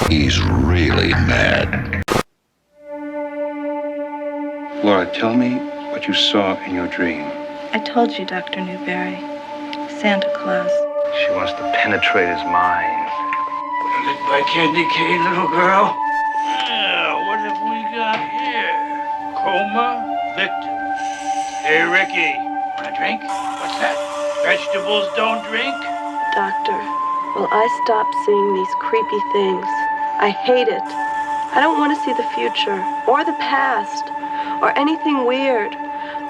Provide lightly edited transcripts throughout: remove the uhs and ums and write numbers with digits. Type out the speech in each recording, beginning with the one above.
He's really mad. Laura, tell me what you saw in your dream. I told you, Dr. Newberry. Santa Claus. She wants to penetrate his mind. Lit by candy cane, little girl. Yeah, what have we got here? Coma victim. Hey, Ricky, want a drink? What's that? Vegetables don't drink? Doctor, will I stop seeing these creepy things? I hate it. I don't want to see the future, or the past, or anything weird.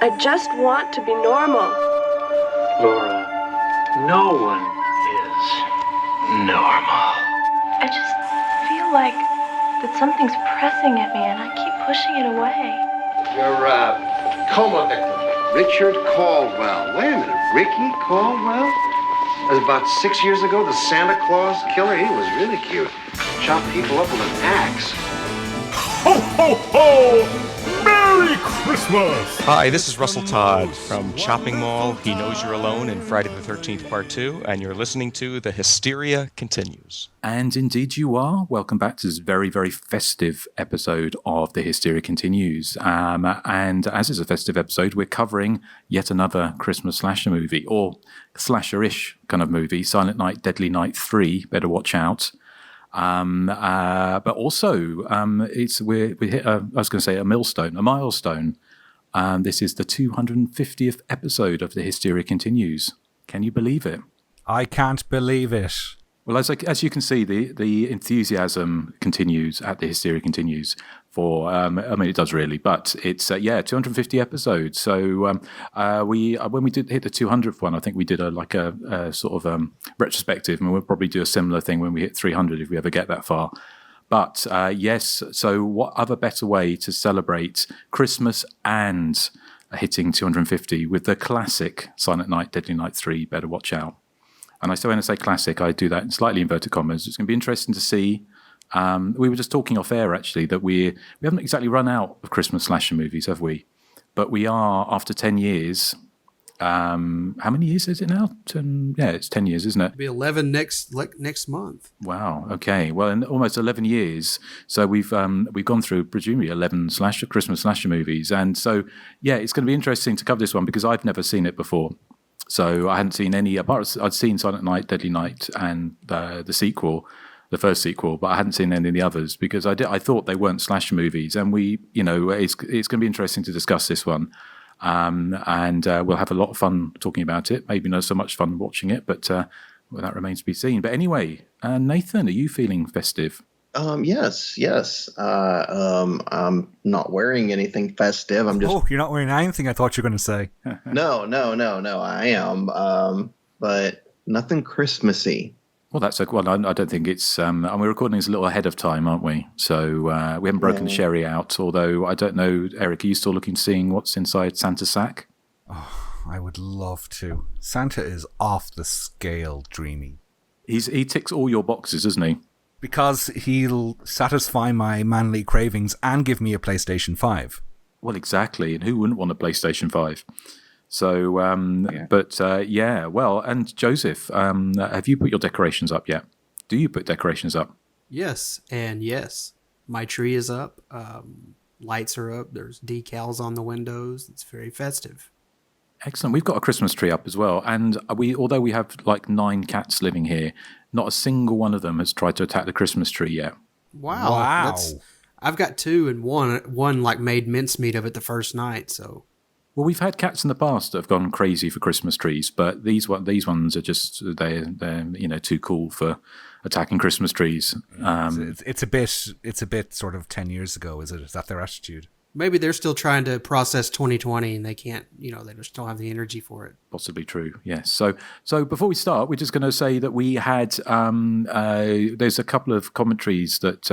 I just want to be normal. Laura, no one is normal. I just feel like that something's pressing at me and I keep pushing it away. Your coma victim, Richard Caldwell. Wait a minute, Ricky Caldwell? That was about 6 years ago, the Santa Claus killer. He was really cute. Chopped people up with an axe. Ho, ho, ho! Merry Christmas! Hi, this is Russell Todd from Chopping Mall, He Knows You're Alone, and Friday the 13th Part 2, and you're listening to The Hysteria Continues. And indeed you are. Welcome back to this very, very festive episode of The Hysteria Continues. And as is a festive episode, we're covering yet another Christmas slasher movie, or slasher-ish kind of movie, Silent Night, Deadly Night 3, Better Watch Out. But also, we hit a milestone. This is the 250th episode of The Hysteria Continues. Can you believe it? I can't believe it. Well, as you can see, the enthusiasm continues at The Hysteria Continues for, it does really, but it's, 250 episodes. So when we did hit the 200th one, I think we did a sort of retrospective, and we'll probably do a similar thing when we hit 300 if we ever get that far. But yes, so what other better way to celebrate Christmas and hitting 250 with the classic Silent Night, Deadly Night 3, Better Watch Out. And when I say classic, I do that in slightly inverted commas. It's going to be interesting to see. We were just talking off air, actually, that we haven't exactly run out of Christmas slasher movies, have we? But we are, after 10 years. How many years is it now? It's 10 years, isn't it? It'll be 11 next month. Wow. Okay. Well, in almost 11 years. So we've gone through presumably 11 Christmas slasher movies. And so, yeah, it's going to be interesting to cover this one because I've never seen it before. So I hadn't seen any, I'd seen Silent Night, Deadly Night and the sequel, the first sequel, but I hadn't seen any of the others because I thought they weren't slasher movies. And it's going to be interesting to discuss this one. And we'll have a lot of fun talking about it. Maybe not so much fun watching it, but that remains to be seen. But anyway, Nathan, are you feeling festive? Yes. I'm not wearing anything festive. I'm just. Oh, you're not wearing anything? I thought you were going to say. No. I am, but nothing Christmassy. Well, I don't think it's. And we're recording this a little ahead of time, aren't we? So we haven't broken the sherry out. Although I don't know, Erik, are you still looking, seeing what's inside Santa's sack? Oh, I would love to. Santa is off the scale dreamy. He ticks all your boxes, doesn't he? Because he'll satisfy my manly cravings and give me a PlayStation 5. Well, exactly. And who wouldn't want a PlayStation 5? So, well, and Joseph, have you put your decorations up yet? Do you put decorations up? Yes, and yes. My tree is up. Lights are up. There's decals on the windows. It's very festive. Excellent. We've got a Christmas tree up as well. And although we have like 9 cats living here, not a single one of them has tried to attack the Christmas tree yet. Wow. I've got 2 and one like made mincemeat of it the first night. So, well, we've had cats in the past that have gone crazy for Christmas trees, but these ones are just they're too cool for attacking Christmas trees. It's a bit sort of 10 years ago. Is it? Is that their attitude? Maybe they're still trying to process 2020 and they can't, they just don't have the energy for it. Possibly true, yes. So before we start, we're just going to say that we had, there's a couple of commentaries that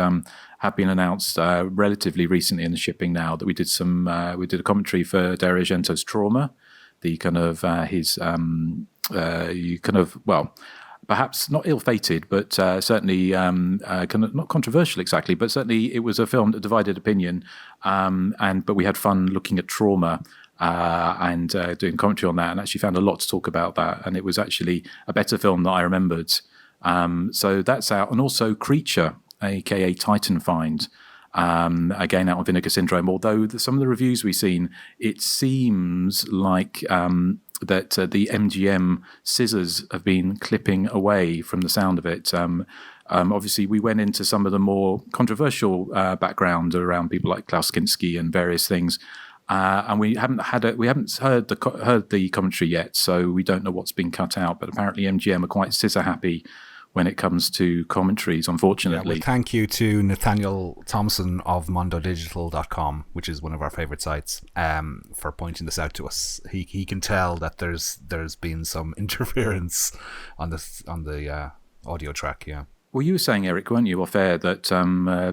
have been announced relatively recently in the shipping now that we did a commentary for Dario Argento's Trauma, the kind of, perhaps not ill-fated, but certainly kind of not controversial exactly, but certainly it was a film that divided opinion. But we had fun looking at Trauma and doing commentary on that, and actually found a lot to talk about that. And it was actually a better film than I remembered. So that's out, and also Creature, aka Titan Find. Again, out of Vinegar Syndrome. Although some of the reviews we've seen, it seems like that the MGM scissors have been clipping away from the sound of it. Obviously, we went into some of the more controversial background around people like Klaus Kinski and various things, and we haven't heard the commentary yet, so we don't know what's been cut out. But apparently, MGM are quite scissor happy when it comes to commentaries, unfortunately. Yeah, well, thank you to Nathaniel Thompson of mondodigital.com, which is one of our favorite sites, for pointing this out to us. He can tell that there's been some interference on the audio track, yeah. Well, you were saying, Erik, weren't you, off air, that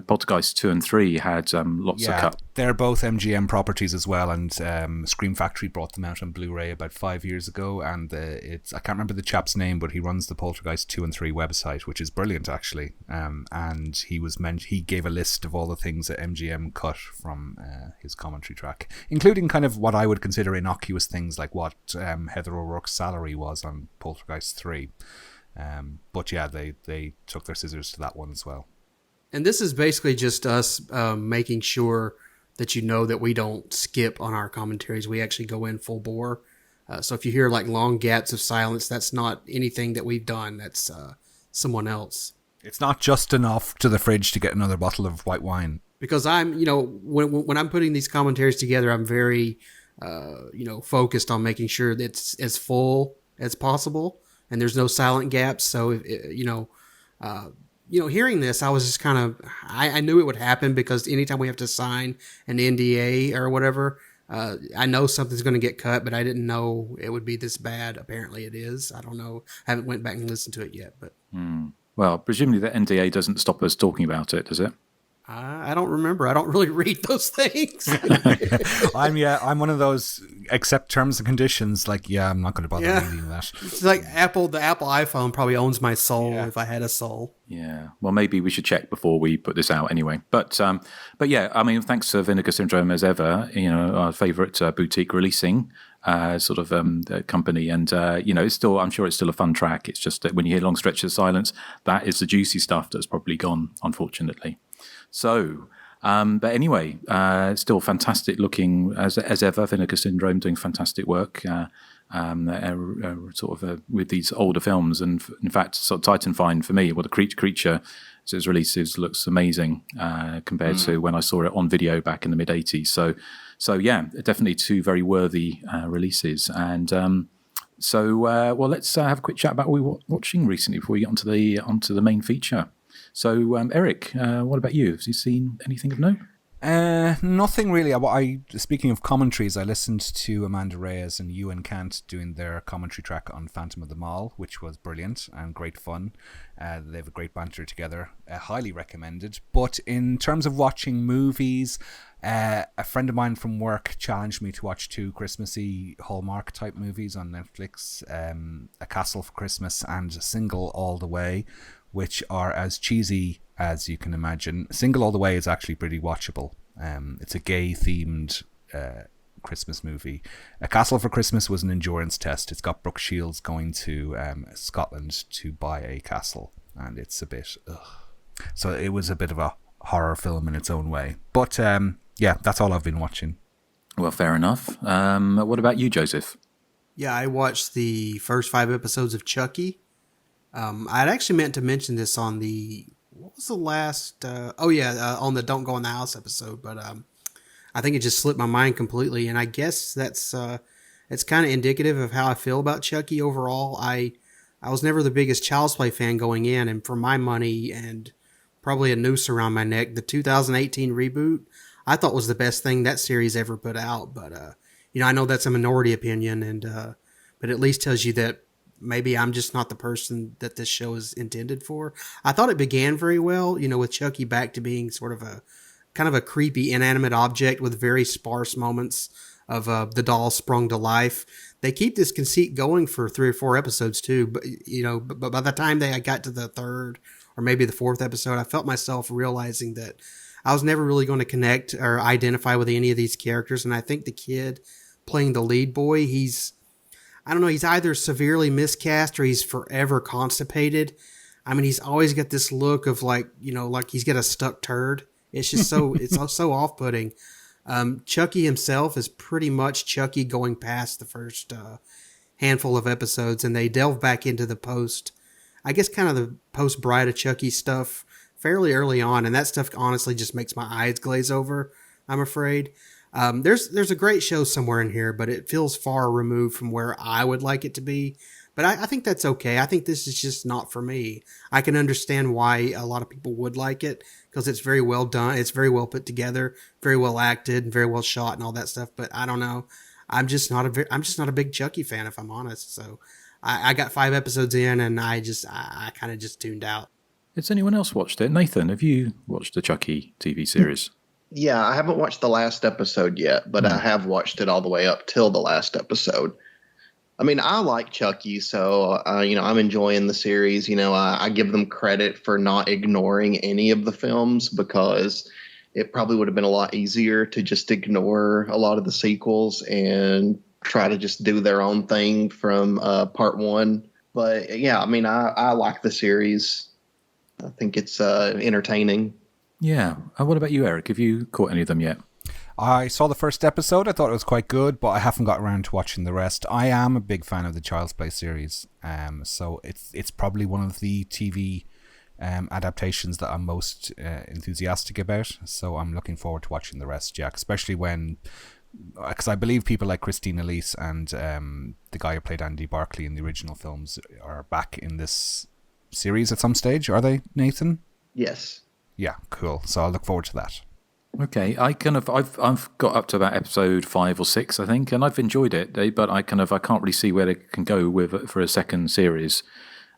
Poltergeist 2 and 3 had lots of cut? They're both MGM properties as well, and Scream Factory brought them out on Blu-ray about 5 years ago, and I can't remember the chap's name, but he runs the Poltergeist 2 and 3 website, which is brilliant, actually. And he gave a list of all the things that MGM cut from his commentary track, including kind of what I would consider innocuous things, like what Heather O'Rourke's salary was on Poltergeist 3. But yeah, they took their scissors to that one as well. And this is basically just us making sure that you know that we don't skip on our commentaries. We actually go in full bore. So if you hear like long gaps of silence, that's not anything that we've done. That's someone else. It's not just enough to the fridge to get another bottle of white wine. Because when I'm putting these commentaries together, I'm very, focused on making sure that it's as full as possible. And there's no silent gaps. So, hearing this, I was just kind of, I knew it would happen because anytime we have to sign an NDA or whatever, I know something's going to get cut, but I didn't know it would be this bad. Apparently it is. I don't know. I haven't went back and listened to it yet, but. Well, presumably the NDA doesn't stop us talking about it, does it? I don't remember. I don't really read those things. I'm one of those, accept terms and conditions. Like, I'm not going to bother reading that. It's like the Apple iPhone probably owns my soul if I had a soul. Yeah. Well, maybe we should check before we put this out anyway. But yeah, I mean, thanks to Vinegar Syndrome as ever, our favorite boutique releasing company. And, it's still, I'm sure it's still a fun track. It's just that when you hear Long Stretches of Silence, that is the juicy stuff that's probably gone, unfortunately. So, but anyway, still fantastic looking as ever. Vinegar Syndrome doing fantastic work, with these older films. And in fact, sort of Titan Find for me, the Creature as its releases looks amazing compared to when I saw it on video back in the mid '80s. So yeah, definitely two very worthy releases. And let's have a quick chat about what we were watching recently before we get onto the main feature. So, Erik, what about you? Have you seen anything of note? Nothing really. Speaking of commentaries, I listened to Amanda Reyes and Ewan Kant doing their commentary track on Phantom of the Mall, which was brilliant and great fun. They have a great banter together. Highly recommended. But in terms of watching movies, a friend of mine from work challenged me to watch 2 Christmassy Hallmark type movies on Netflix, A Castle for Christmas and Single All the Way, which are as cheesy as you can imagine. Single All the Way is actually pretty watchable. It's a gay-themed Christmas movie. A Castle for Christmas was an endurance test. It's got Brooke Shields going to Scotland to buy a castle, and it's a bit... So it was a bit of a horror film in its own way. But that's all I've been watching. Well, fair enough. What about you, Joseph? Yeah, I watched the first 5 episodes of Chucky. I'd actually meant to mention this on what was the last, on the Don't Go in the House episode, but I think it just slipped my mind completely, and I guess that's it's kind of indicative of how I feel about Chucky overall. I was never the biggest Child's Play fan going in, and for my money and probably a noose around my neck, the 2018 reboot I thought was the best thing that series ever put out, but I know that's a minority opinion, and but at least tells you that maybe I'm just not the person that this show is intended for. I thought it began very well, with Chucky back to being sort of a kind of a creepy inanimate object with very sparse moments of the doll sprung to life. They keep this conceit going for 3 or 4 episodes too, but by the time I got to the 3rd or maybe the 4th episode, I felt myself realizing that I was never really going to connect or identify with any of these characters. And I think the kid playing the lead boy, he's either severely miscast or he's forever constipated. I mean, he's always got this look of like he's got a stuck turd. It's just so off-putting. Chucky himself is pretty much Chucky going past the first handful of episodes, and they delve back into the post-Bride of Chucky stuff fairly early on, and that stuff honestly just makes my eyes glaze over, I'm afraid. There's a great show somewhere in here, but it feels far removed from where I would like it to be. But I think that's okay. I think this is just not for me. I can understand why a lot of people would like it because it's very well done. It's very well put together, very well acted, and very well shot and all that stuff. But I don't know. I'm just not a big Chucky fan, if I'm honest. So I got 5 episodes in, and I kind of just tuned out. Has anyone else watched it? Nathan, have you watched the Chucky TV series? Yeah, I haven't watched the last episode yet, but I have watched it all the way up till the last episode. I mean, I like Chucky, so, I'm enjoying the series. I give them credit for not ignoring any of the films because it probably would have been a lot easier to just ignore a lot of the sequels and try to just do their own thing from part 1. But, yeah, I mean, I like the series. I think it's entertaining. Yeah. What about you, Eric? Have you caught any of them yet? I saw the first episode. I thought it was quite good, but I haven't got around to watching the rest. I am a big fan of the Child's Play series, so it's probably one of the TV adaptations that I'm most enthusiastic about. So I'm looking forward to watching the rest, Jack, especially because I believe people like Christine Elise and the guy who played Andy Barclay in the original films are back in this series at some stage. Are they, Nathan? Yes. Yeah, cool. So I'll look forward to that. Okay, I've got up to about episode 5 or 6, I think, and I've enjoyed it. But I can't really see where they can go with it for a second series.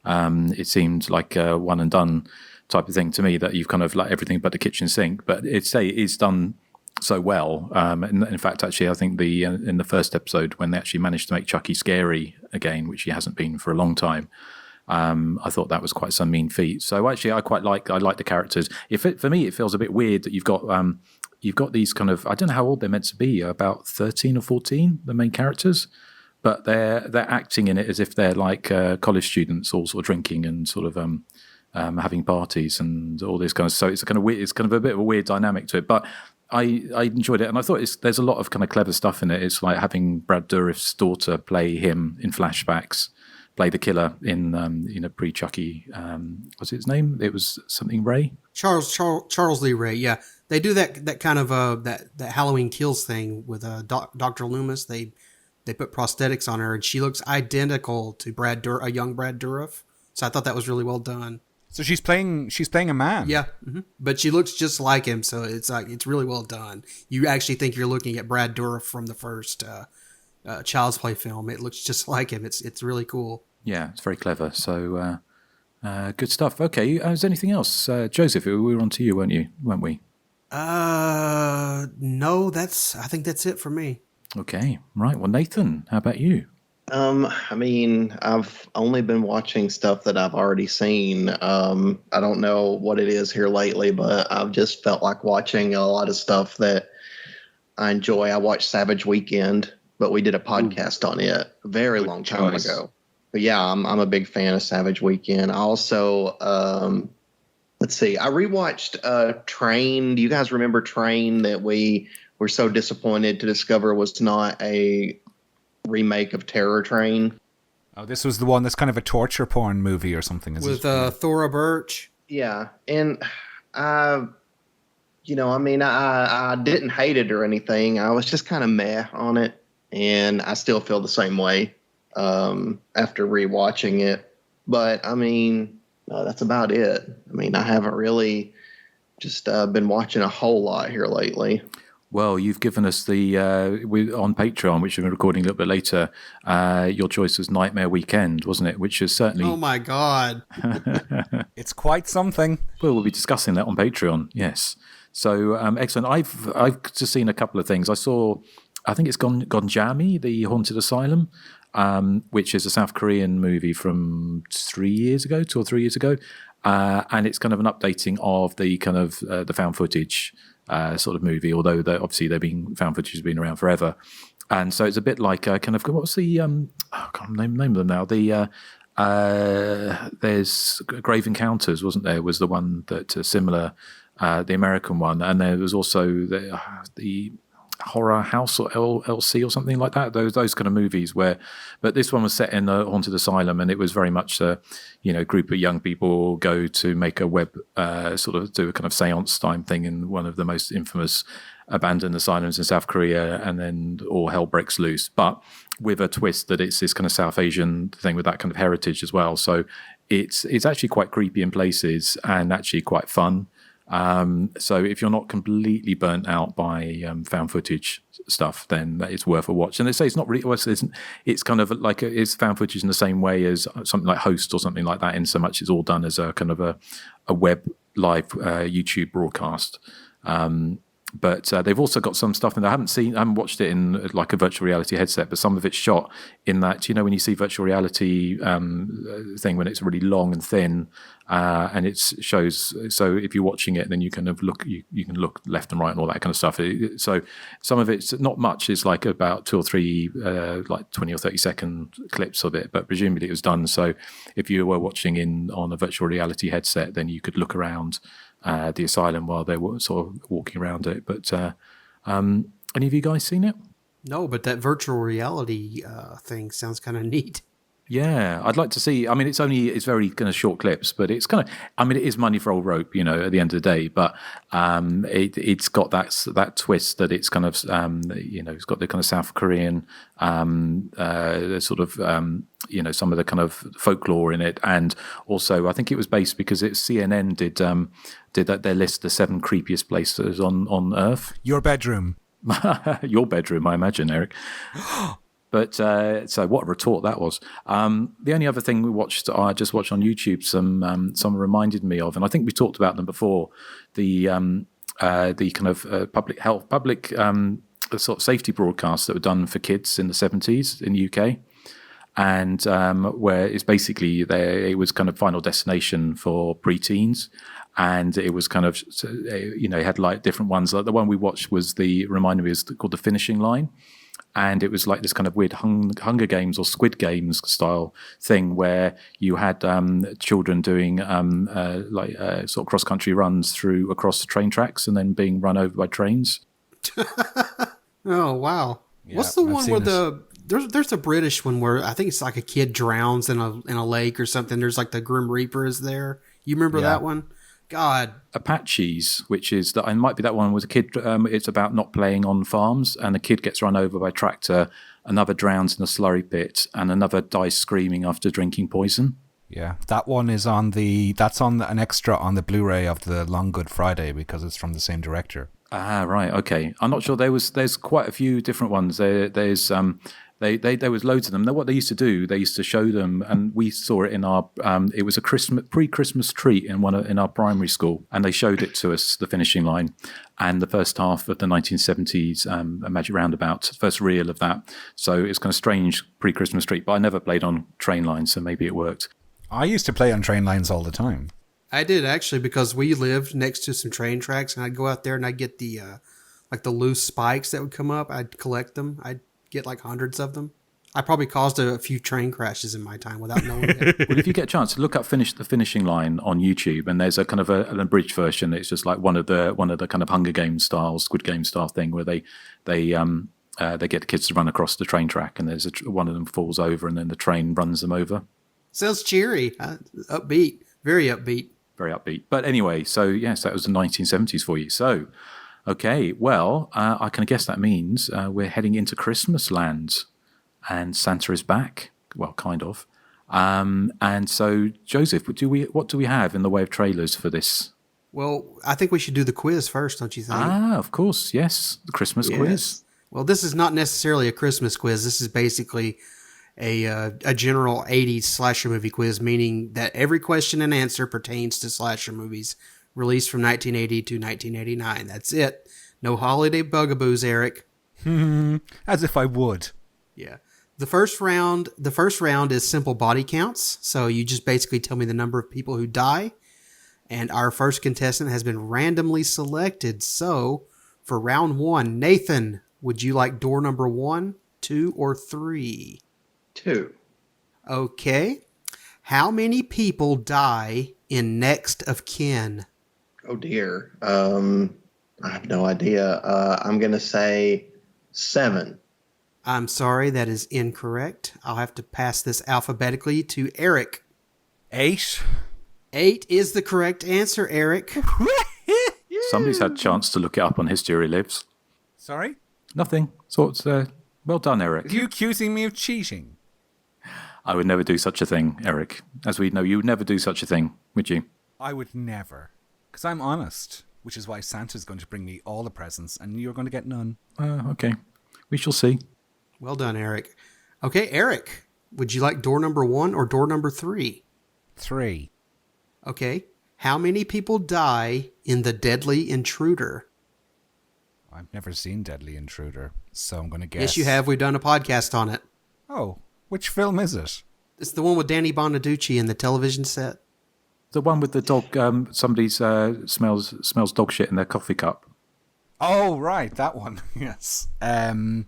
It seemed like a one and done type of thing to me, that you've kind of like everything but the kitchen sink. But it is done so well. In fact, actually, I think in the first episode when they actually managed to make Chucky scary again, which he hasn't been for a long time. I thought that was quite some mean feat. So actually, I like the characters. For me, it feels a bit weird that you've got these kind of, I don't know how old they're meant to be, about 13 or 14, the main characters, but they're acting in it as if they're like college students, all sort of drinking and sort of having parties and all this kind of. So it's kind of weird. It's kind of a bit of a weird dynamic to it, but I enjoyed it, and I thought there's a lot of kind of clever stuff in it. It's like having Brad Dourif's daughter play him in flashbacks. Play the killer in a pre-Chucky. What's his name? It was something Ray. Charles Lee Ray. Yeah, they do that kind of that Halloween Kills thing with Dr. Loomis. They put prosthetics on her, and she looks identical to a young Brad Dourif. So I thought that was really well done. So she's playing a man. Yeah, but she looks just like him. So it's really well done. You actually think you're looking at Brad Dourif from the first Child's Play film. It looks just like him. It's really cool. Yeah, it's very clever. So good stuff. Okay, is there anything else? Joseph, we were on to you, weren't we? No, I think that's it for me. Okay, right. Well, Nathan, how about you? I mean, I've only been watching stuff that I've already seen. I don't know what it is here lately, but I've just felt like watching a lot of stuff that I enjoy. I watched Savage Weekend, but we did a podcast on it a very long time ago. But yeah, I'm a big fan of Savage Weekend. I also, let's see, I rewatched Train. Do you guys remember Train, that we were so disappointed to discover was not a remake of Terror Train? Oh, this was the one that's kind of a torture porn movie or something, is with it? Thora Birch. Yeah, and I didn't hate it or anything. I was just kind of meh on it, and I still feel the same way after rewatching it. But I mean, that's about it. I mean, I haven't really just been watching a whole lot here lately. Well, you've given us on Patreon, which we've been recording a little bit later. Your choice was Nightmare Weekend, wasn't it? Which is certainly. Oh my God! It's quite something. Well, we'll be discussing that on Patreon. Yes. So excellent. I've just seen a couple of things. I think it's Gonjami, the Haunted Asylum, which is a South Korean movie from 2 or 3 years ago, and it's kind of an updating of the kind of the found footage sort of movie. Although obviously found footage has been around forever, and so it's a bit like kind of what's the I can't name them now. The there's Grave Encounters, wasn't there? Was the one that similar, the American one, and there was also the Horror House or LC or something like that. Those kind of movies where, but this one was set in a haunted asylum, and it was very much a group of young people go to make a web sort of do a kind of seance time thing in one of the most infamous abandoned asylums in South Korea, and then all hell breaks loose. But with a twist that it's this kind of South Asian thing with that kind of heritage as well. So it's actually quite creepy in places and actually quite fun. So if you're not completely burnt out by found footage stuff, then it's worth a watch. And they say it's not really, it's kind of like it's found footage in the same way as something like Host or something like that, in so much it's all done as a kind of a web live YouTube broadcast. But they've also got some stuff, and I haven't watched it in like a virtual reality headset, but some of it's shot in that, when you see virtual reality thing when it's really long and thin, and it shows. So if you're watching it, then you kind of look, you can look left and right and all that kind of stuff. So some of it's not much. It's like about 2 or 3 like 20 or 30-second clips of it, but presumably it was done. So if you were watching on a virtual reality headset, then you could look around the asylum while they were sort of walking around it. But any of you guys seen it? No, but that virtual reality thing sounds kind of neat. Yeah, I'd like to see. I mean, it's very kind of short clips, but it's kind of, I mean, it is money for old rope, at the end of the day. But it's got that twist that it's kind of, it's got the kind of South Korean, sort of, some of the kind of folklore in it, and also I think it was based because CNN did their list of 7 creepiest places on Earth. Your bedroom. Your bedroom, I imagine, Eric. But so what a retort that was. The only other thing I just watched on YouTube, someone reminded me of, and I think we talked about them before, the kind of public sort of safety broadcasts that were done for kids in the 70s in the UK. And where it's basically it was kind of Final Destination for preteens. And it was kind of, it had like different ones. Like the one we watched reminded me, is called The Finishing Line. And it was like this kind of weird Hunger Games or Squid Games style thing where you had children doing sort of cross-country runs across the train tracks and then being run over by trains. Oh, wow. Yeah, what's the one where this. there's a British one where I think it's like a kid drowns in a lake or something. There's like the Grim Reaper is there. You remember that one? God. Apaches, which is that, and might be that one with a kid. It's about not playing on farms, and a kid gets run over by a tractor, another drowns in a slurry pit, and another dies screaming after drinking poison. Yeah, that one is that's on an extra on the Blu-ray of the Long Good Friday because it's from the same director. Ah, right, okay. I'm not sure. There's quite a few different ones. There's there was loads of them. What they used to do, they used to show them, and we saw it in our. It was a pre-Christmas treat in our primary school, and they showed it to us, The Finishing Line, and the first half of the 1970s A Magic Roundabout, first reel of that. So it's kind of strange pre-Christmas treat, but I never played on train lines, so maybe it worked. I used to play on train lines all the time. I did actually, because we lived next to some train tracks, and I'd go out there and I'd get the like the loose spikes that would come up. I'd collect them. I'd get like hundreds of them. I probably caused a few train crashes in my time without knowing it. Well, if you get a chance, look up The Finishing Line on YouTube, and there's a kind of an abridged version. It's just like one of the kind of Hunger Games style, Squid Game style thing where they get the kids to run across the train track, and there's one of them falls over, and then the train runs them over. Sounds cheery, upbeat, very upbeat. Very upbeat. But anyway, so yes, that was the 1970s for you. So, okay, well, I can guess that means we're heading into Christmas land, and Santa is back. Well, kind of. And so, Joseph, what do we have in the way of trailers for this? Well, I think we should do the quiz first, don't you think? Ah, of course, yes, the Christmas quiz. Well, this is not necessarily a Christmas quiz. This is basically a general 80s slasher movie quiz, meaning that every question and answer pertains to slasher movies released from 1980 to 1989. That's it. No holiday bugaboos, Eric. As if I would. Yeah. The first round is simple body counts. So you just basically tell me the number of people who die. And our first contestant has been randomly selected. So for round 1, Nathan, would you like door number 1, 2, or 3? 2. Okay. How many people die in Next of Kin? Oh dear. I have no idea. I'm gonna say 7. I'm sorry, that is incorrect. I'll have to pass this alphabetically to Erik. 8. 8 is the correct answer, Erik. Somebody's had a chance to look it up on Hysteria Lives. Sorry? Nothing. So it's well done, Erik. Are you accusing me of cheating? I would never do such a thing, Erik. As we know, you would never do such a thing, would you? I would never. Because I'm honest. Which is why Santa's going to bring me all the presents and you're going to get none. Okay. We shall see. Well done, Erik. Okay, Erik, would you like door number 1 or door number 3? 3. Okay. How many people die in The Deadly Intruder? I've never seen Deadly Intruder, so I'm going to guess. Yes, you have. We've done a podcast on it. Oh, which film is it? It's the one with Danny Bonaducci in the television set. The one with the dog, somebody smells dog shit in their coffee cup. Oh, right, that one. Yes. 4.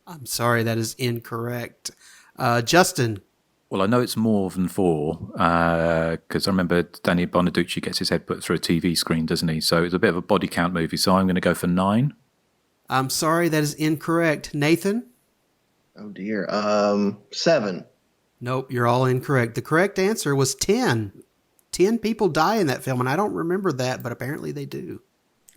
I'm sorry, that is incorrect. Justin. Well, I know it's more than 4, because I remember Danny Bonaducci gets his head put through a TV screen, doesn't he? So it's a bit of a body count movie, so I'm going to go for 9. I'm sorry, that is incorrect. Nathan? Oh dear. 7. Nope, you're all incorrect. The correct answer was 10. 10 people die in that film, and I don't remember that, but apparently they do.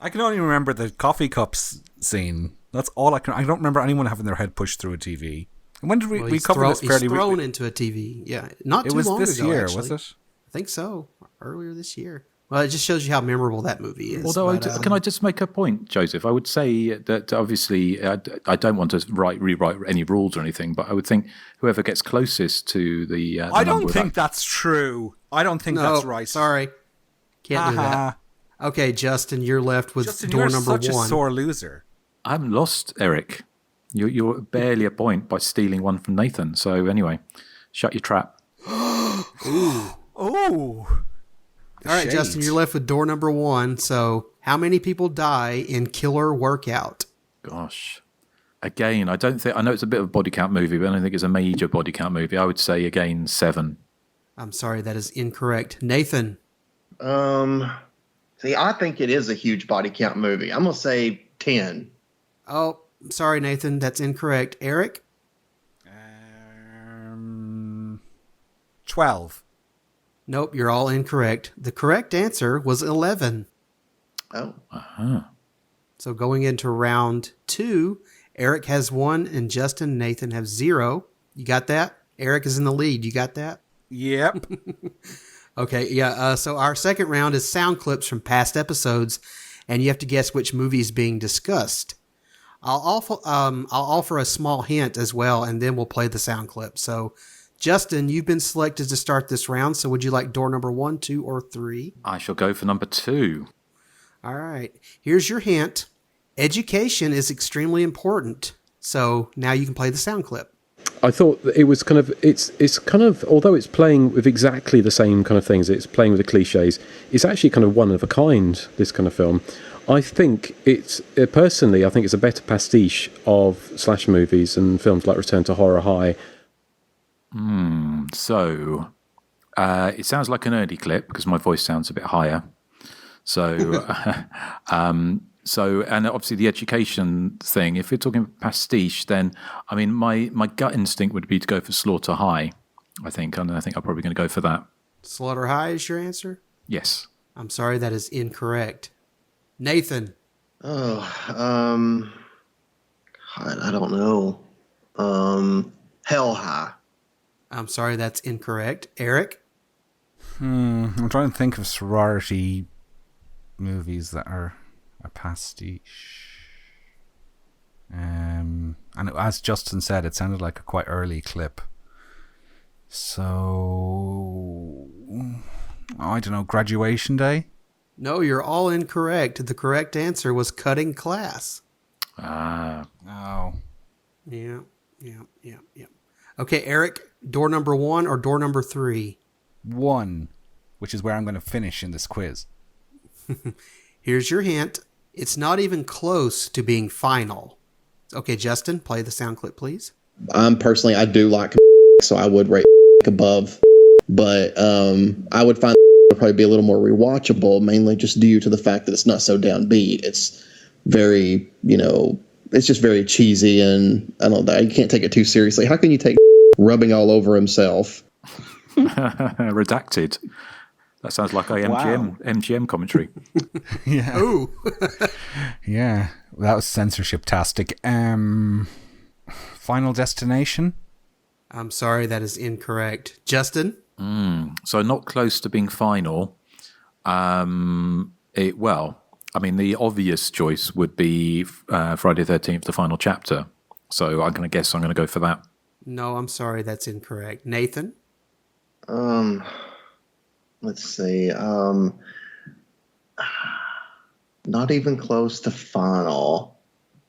I can only remember the coffee cups scene. That's all I can. I don't remember anyone having their head pushed through a TV. And when did we cover this fairly? He's thrown into a TV. Yeah, not too long ago. It was this year, actually. was it? I think so. Earlier this year. Well, it just shows you how memorable that movie is. Although, can I just make a point, Joseph? I would say that obviously I don't want to rewrite any rules or anything, but I would think whoever gets closest to the I don't think that's true. I don't think that's right. Sorry. Can't do that. Okay, Justin, you're left with door number 1. You're such a sore loser. I haven't lost, Erik. You're barely a point by stealing one from Nathan. So anyway, shut your trap. Ooh. Oh. All right, Justin, you're left with door number 1. So how many people die in Killer Workout? Gosh. Again, I know it's a bit of a body count movie, but I don't think it's a major body count movie. I would say, again, 7. I'm sorry, that is incorrect. Nathan? See, I think it is a huge body count movie. I'm going to say 10. Oh, sorry, Nathan, that's incorrect. Erik? 12. Nope, you're all incorrect. The correct answer was 11. Oh. Uh-huh. So going into round 2, Erik has 1 and Justin and Nathan have 0. You got that? Erik is in the lead. You got that? Yep. Okay, yeah. So our second round is sound clips from past episodes, and you have to guess which movie is being discussed. I'll offer a small hint as well, and then we'll play the sound clip. So, Justin, you've been selected to start this round, so would you like door number 1, 2, or 3? I shall go for number 2. All right. Here's your hint. Education is extremely important. So now you can play the sound clip. I thought that it was kind of, it's kind of, although it's playing with exactly the same kind of things, it's playing with the cliches, it's actually kind of one of a kind, this kind of film. I think it's, personally, I think it's a better pastiche of slash movies and films like Return to Horror High. So, it sounds like an early clip because my voice sounds a bit higher. So, and obviously the education thing, if you're talking pastiche, then, I mean, my gut instinct would be to go for Slaughter High, I think. And I think I'm probably going to go for that. Slaughter High is your answer? Yes. I'm sorry, that is incorrect. Nathan. Oh, God, I don't know. Hell High. I'm sorry, that's incorrect. Erik? I'm trying to think of sorority movies that are a pastiche. And as Justin said, it sounded like a quite early clip. So, I don't know, Graduation Day? No, you're all incorrect. The correct answer was Cutting Class. Ah. Oh. Yeah. Okay, Erik, door number 1 or door number 3? 1, which is where I'm going to finish in this quiz. Here's your hint. It's not even close to being final. Okay, Justin, play the sound clip, please. I'm personally, I do like, so I would rate above, but I would find it would probably be a little more rewatchable, mainly just due to the fact that it's not so downbeat. It's very, it's just very cheesy, and I don't know, you can't take it too seriously. How can you take rubbing all over himself? Redacted. That sounds like a MGM commentary. Yeah. Ooh. Yeah. That was censorship-tastic. Final Destination? I'm sorry, that is incorrect. Justin? So not close to being final. The obvious choice would be Friday the 13th, the final chapter. So I'm going to go for that. No, I'm sorry, that's incorrect. Nathan? Let's see. Not even close to final.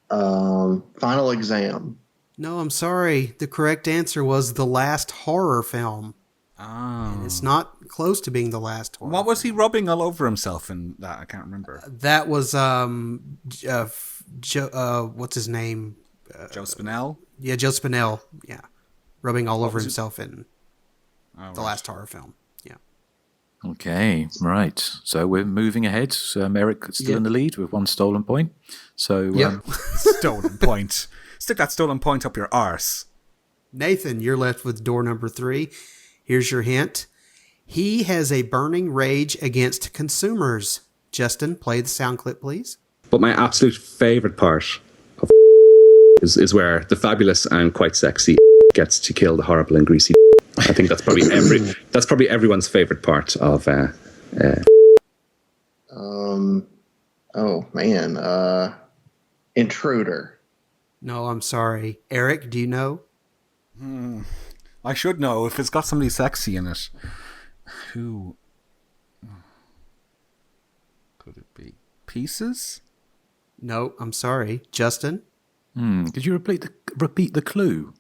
Final Exam. No, I'm sorry. The correct answer was the last horror film. Oh. And it's not close to being the last horror. What was he rubbing all over himself in that? I can't remember. That was what's his name? Joe Spinell? Yeah, Joe Spinell. Yeah. Rubbing all over himself in the last horror film. Yeah. Okay, right. So we're moving ahead. Erik still in the lead with 1 stolen point. So Stolen point. Stick that stolen point up your arse. Nathan, you're left with door number 3. Here's your hint. He has a burning rage against consumers. Justin, play the sound clip, please. But my absolute favourite part of is where the fabulous and quite sexy gets to kill the horrible and greasy. I think that's probably everyone's favourite part of. Intruder. No, I'm sorry. Erik, do you know? I should know if it's got somebody sexy in it. Who could it be? Pieces? No, I'm sorry. Justin? Could you repeat the clue?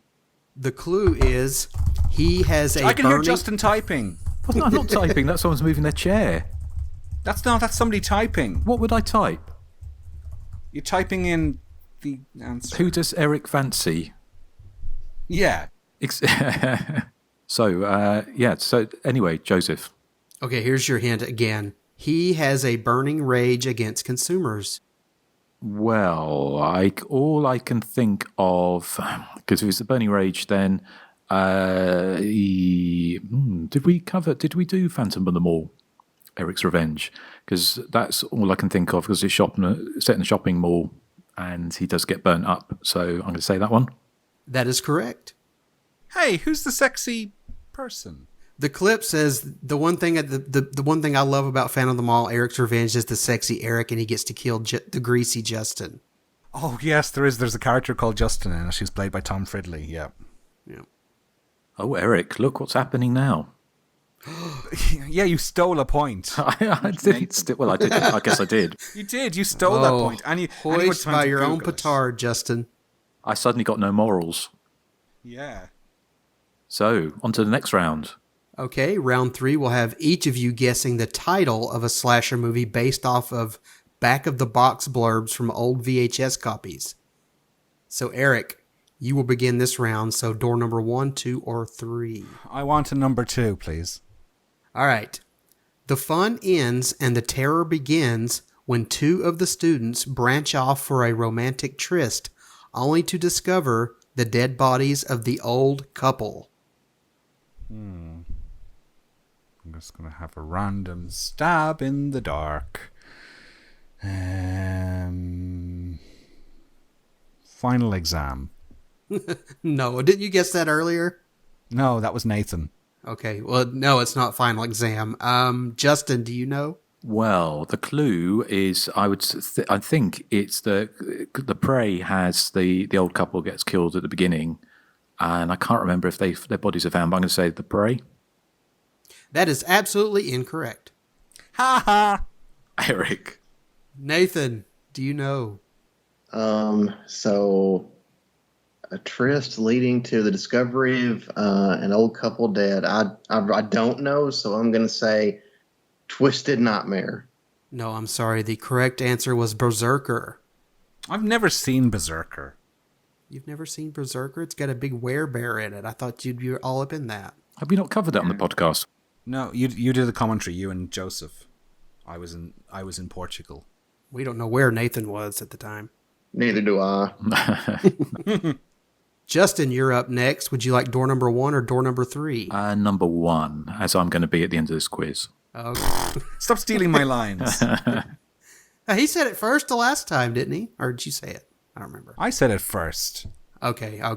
The clue is he has a I can hear Justin typing. Well, I'm not typing. That's someone's moving their chair. That's somebody typing. What would I type? You're typing in the answer. Who does Erik fancy? Yeah. So anyway, Joseph. Okay, here's your hint again. He has a burning rage against consumers. Well, all I can think of, because if it's the burning rage, then did we do Phantom of the Mall, Eric's Revenge? Because that's all I can think of, because it's set in a shopping mall and he does get burnt up. So I'm going to say that one. That is correct. Hey, who's the sexy person? The clip says the one thing the one thing I love about Phantom of the Mall, Eric's Revenge, is the sexy Erik, and he gets to kill the greasy Justin. Oh yes, there is. There's a character called Justin, and she's played by Tom Fridley. Yeah. Oh, Erik, look what's happening now. Yeah, you stole a point. I didn't. Well, I did. I guess I did. You did. You stole that point, and you hoist by your own petard, Justin. I suddenly got no morals. Yeah. So on to the next round. Okay, round 3 will have each of you guessing the title of a slasher movie based off of back-of-the-box blurbs from old VHS copies. So, Erik, you will begin this round, so door number 1, 2, or 3. I want a number 2, please. All right. The fun ends and the terror begins when 2 of the students branch off for a romantic tryst, only to discover the dead bodies of the old couple. I'm just going to have a random stab in the dark. Final Exam. No, didn't you guess that earlier? No, that was Nathan. Okay, well, no, it's not Final Exam. Justin, do you know? Well, the clue is, I think it's the prey has the old couple gets killed at the beginning, and I can't remember if their bodies are found, but I'm going to say the prey. That is absolutely incorrect. Ha ha! Erik. Nathan, do you know? So a tryst leading to the discovery of an old couple dead. I don't know, so I'm going to say Twisted Nightmare. No, I'm sorry. The correct answer was Berserker. I've never seen Berserker. You've never seen Berserker? It's got a big werebear in it. I thought you'd be all up in that. Have we not covered that on the podcast? No, you did the commentary. You and Joseph. I was in Portugal. We don't know where Nathan was at the time. Neither do I. Justin, you're up next. Would you like door number 1 or door number 3? Number 1, as I'm going to be at the end of this quiz. Okay. Stop stealing my lines. He said it first the last time, didn't he? Or did you say it? I don't remember. I said it first. Okay. All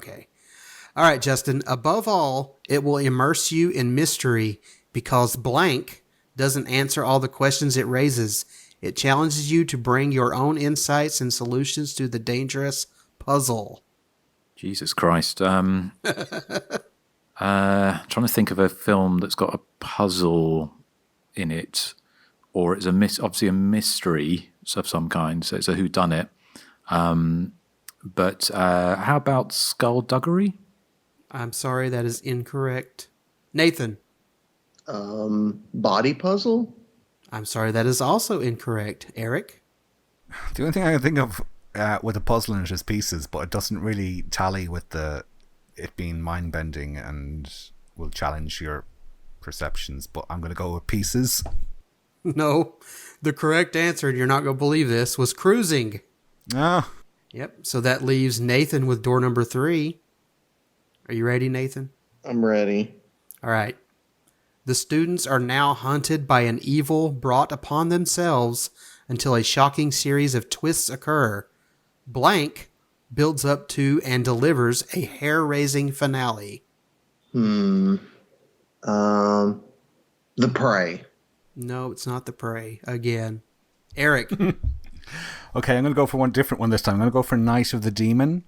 right, Justin. Above all, it will immerse you in mystery because blank doesn't answer all the questions it raises. It challenges you to bring your own insights and solutions to the dangerous puzzle. Jesus Christ. Trying to think of a film that's got a puzzle in it, or it's obviously a mystery of some kind, so it's a whodunit. But how about Skullduggery? I'm sorry, that is incorrect. Nathan? Body puzzle? I'm sorry, that is also incorrect. Erik? The only thing I can think of with a puzzle in it is pieces, but it doesn't really tally with it being mind-bending and will challenge your perceptions, but I'm going to go with pieces. No, the correct answer, and you're not going to believe this, was cruising. Ah. Yep, so that leaves Nathan with door number 3. Are you ready, Nathan? I'm ready. All right. The students are now hunted by an evil brought upon themselves until a shocking series of twists occur. Blank builds up to and delivers a hair-raising finale. The Prey. No, it's not The Prey. Again. Erik. Okay, I'm going to go for one different one this time. I'm going to go for Night of the Demon.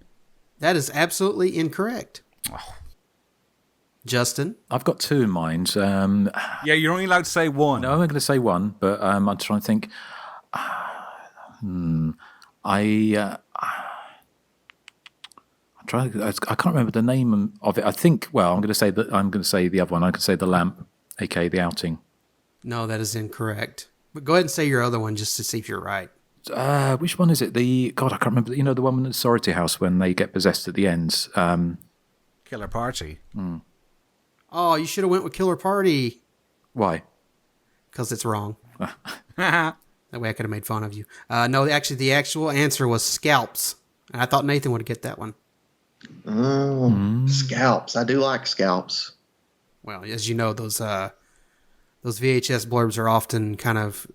That is absolutely incorrect. Oh. Justin? I've got 2 in mind. Yeah, you're only allowed to say one. No, I'm going to say one, but I'm trying to think. I can't remember the name of it. I think. Well, I'm going to say the other one. I could say The Lamp, aka The Outing. No, that is incorrect. But go ahead and say your other one just to see if you're right. Which one is it? I can't remember. You know, the one in the sorority house when they get possessed at the end. Killer Party. Oh, you should have went with Killer Party. Why? Because it's wrong. That way I could have made fun of you. No, actually, the actual answer was Scalps. And I thought Nathan would get that one. Oh, Scalps. I do like Scalps. Well, as you know, those VHS blurbs are often kind of,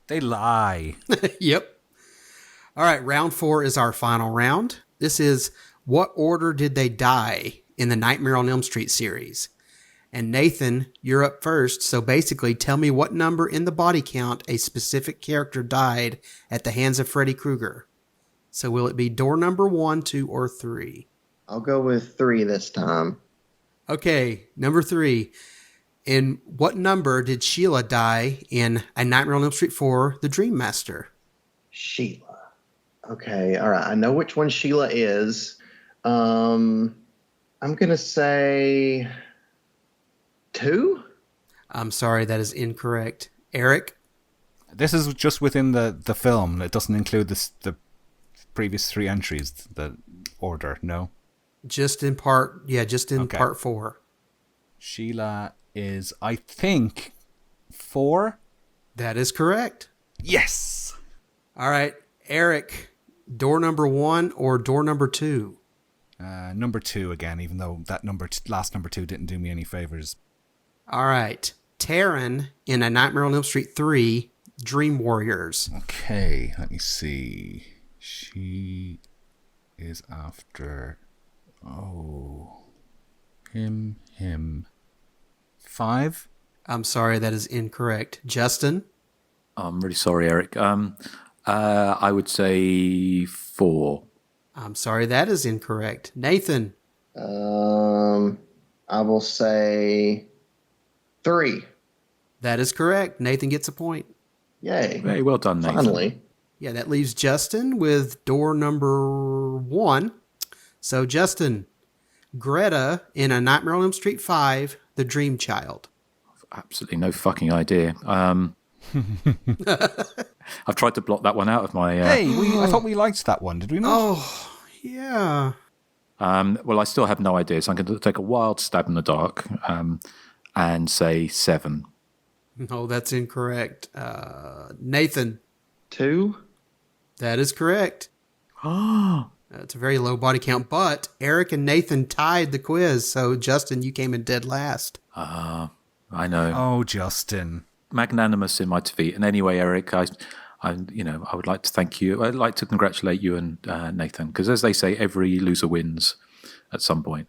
They lie. Yep. All right, round 4 is our final round. This is what order did they die in the Nightmare on Elm Street series? And Nathan, you're up first, so basically tell me what number in the body count a specific character died at the hands of Freddy Krueger. So will it be door number 1, 2, or 3? I'll go with 3 this time. Okay, number 3. In what number did Sheila die in A Nightmare on Elm Street 4, The Dream Master? Sheila. Okay, all right. I know which one Sheila is. I'm going to say 2? I'm sorry, that is incorrect. Erik? This is just within the film. It doesn't include the previous 3 entries, the order, no? Just in part, part 4. Sheila is, I think, 4? That is correct. Yes! All right, Erik, door number 1 or door number 2? Number 2 again, even though that last number 2 didn't do me any favors. All right, Taryn in A Nightmare on Elm Street 3, Dream Warriors. Okay, let me see. She is after... him. 5? I'm sorry, that is incorrect. Justin? I'm really sorry, Erik. I would say 4. I'm sorry, that is incorrect. Nathan? I will say 3. That is correct. Nathan gets a point. Yay. Very well done, Nathan. Finally. Yeah, that leaves Justin with door number 1. So, Justin, Greta in A Nightmare on Elm Street 5, The Dream Child. Absolutely no fucking idea. I've tried to block that one out of my... Hey, I thought we liked that one, did we not? Oh, Yeah. Well, I still have no idea, so I'm going to take a wild stab in the dark and say 7. No, that's incorrect. Nathan. 2. That is correct. Oh. It's a very low body count, but Erik and Nathan tied the quiz, so Justin, you came in dead last. I know. Oh, Justin. Magnanimous in my defeat. And anyway, Erik, I would like to thank you. I'd like to congratulate you and Nathan, because as they say, every loser wins at some point.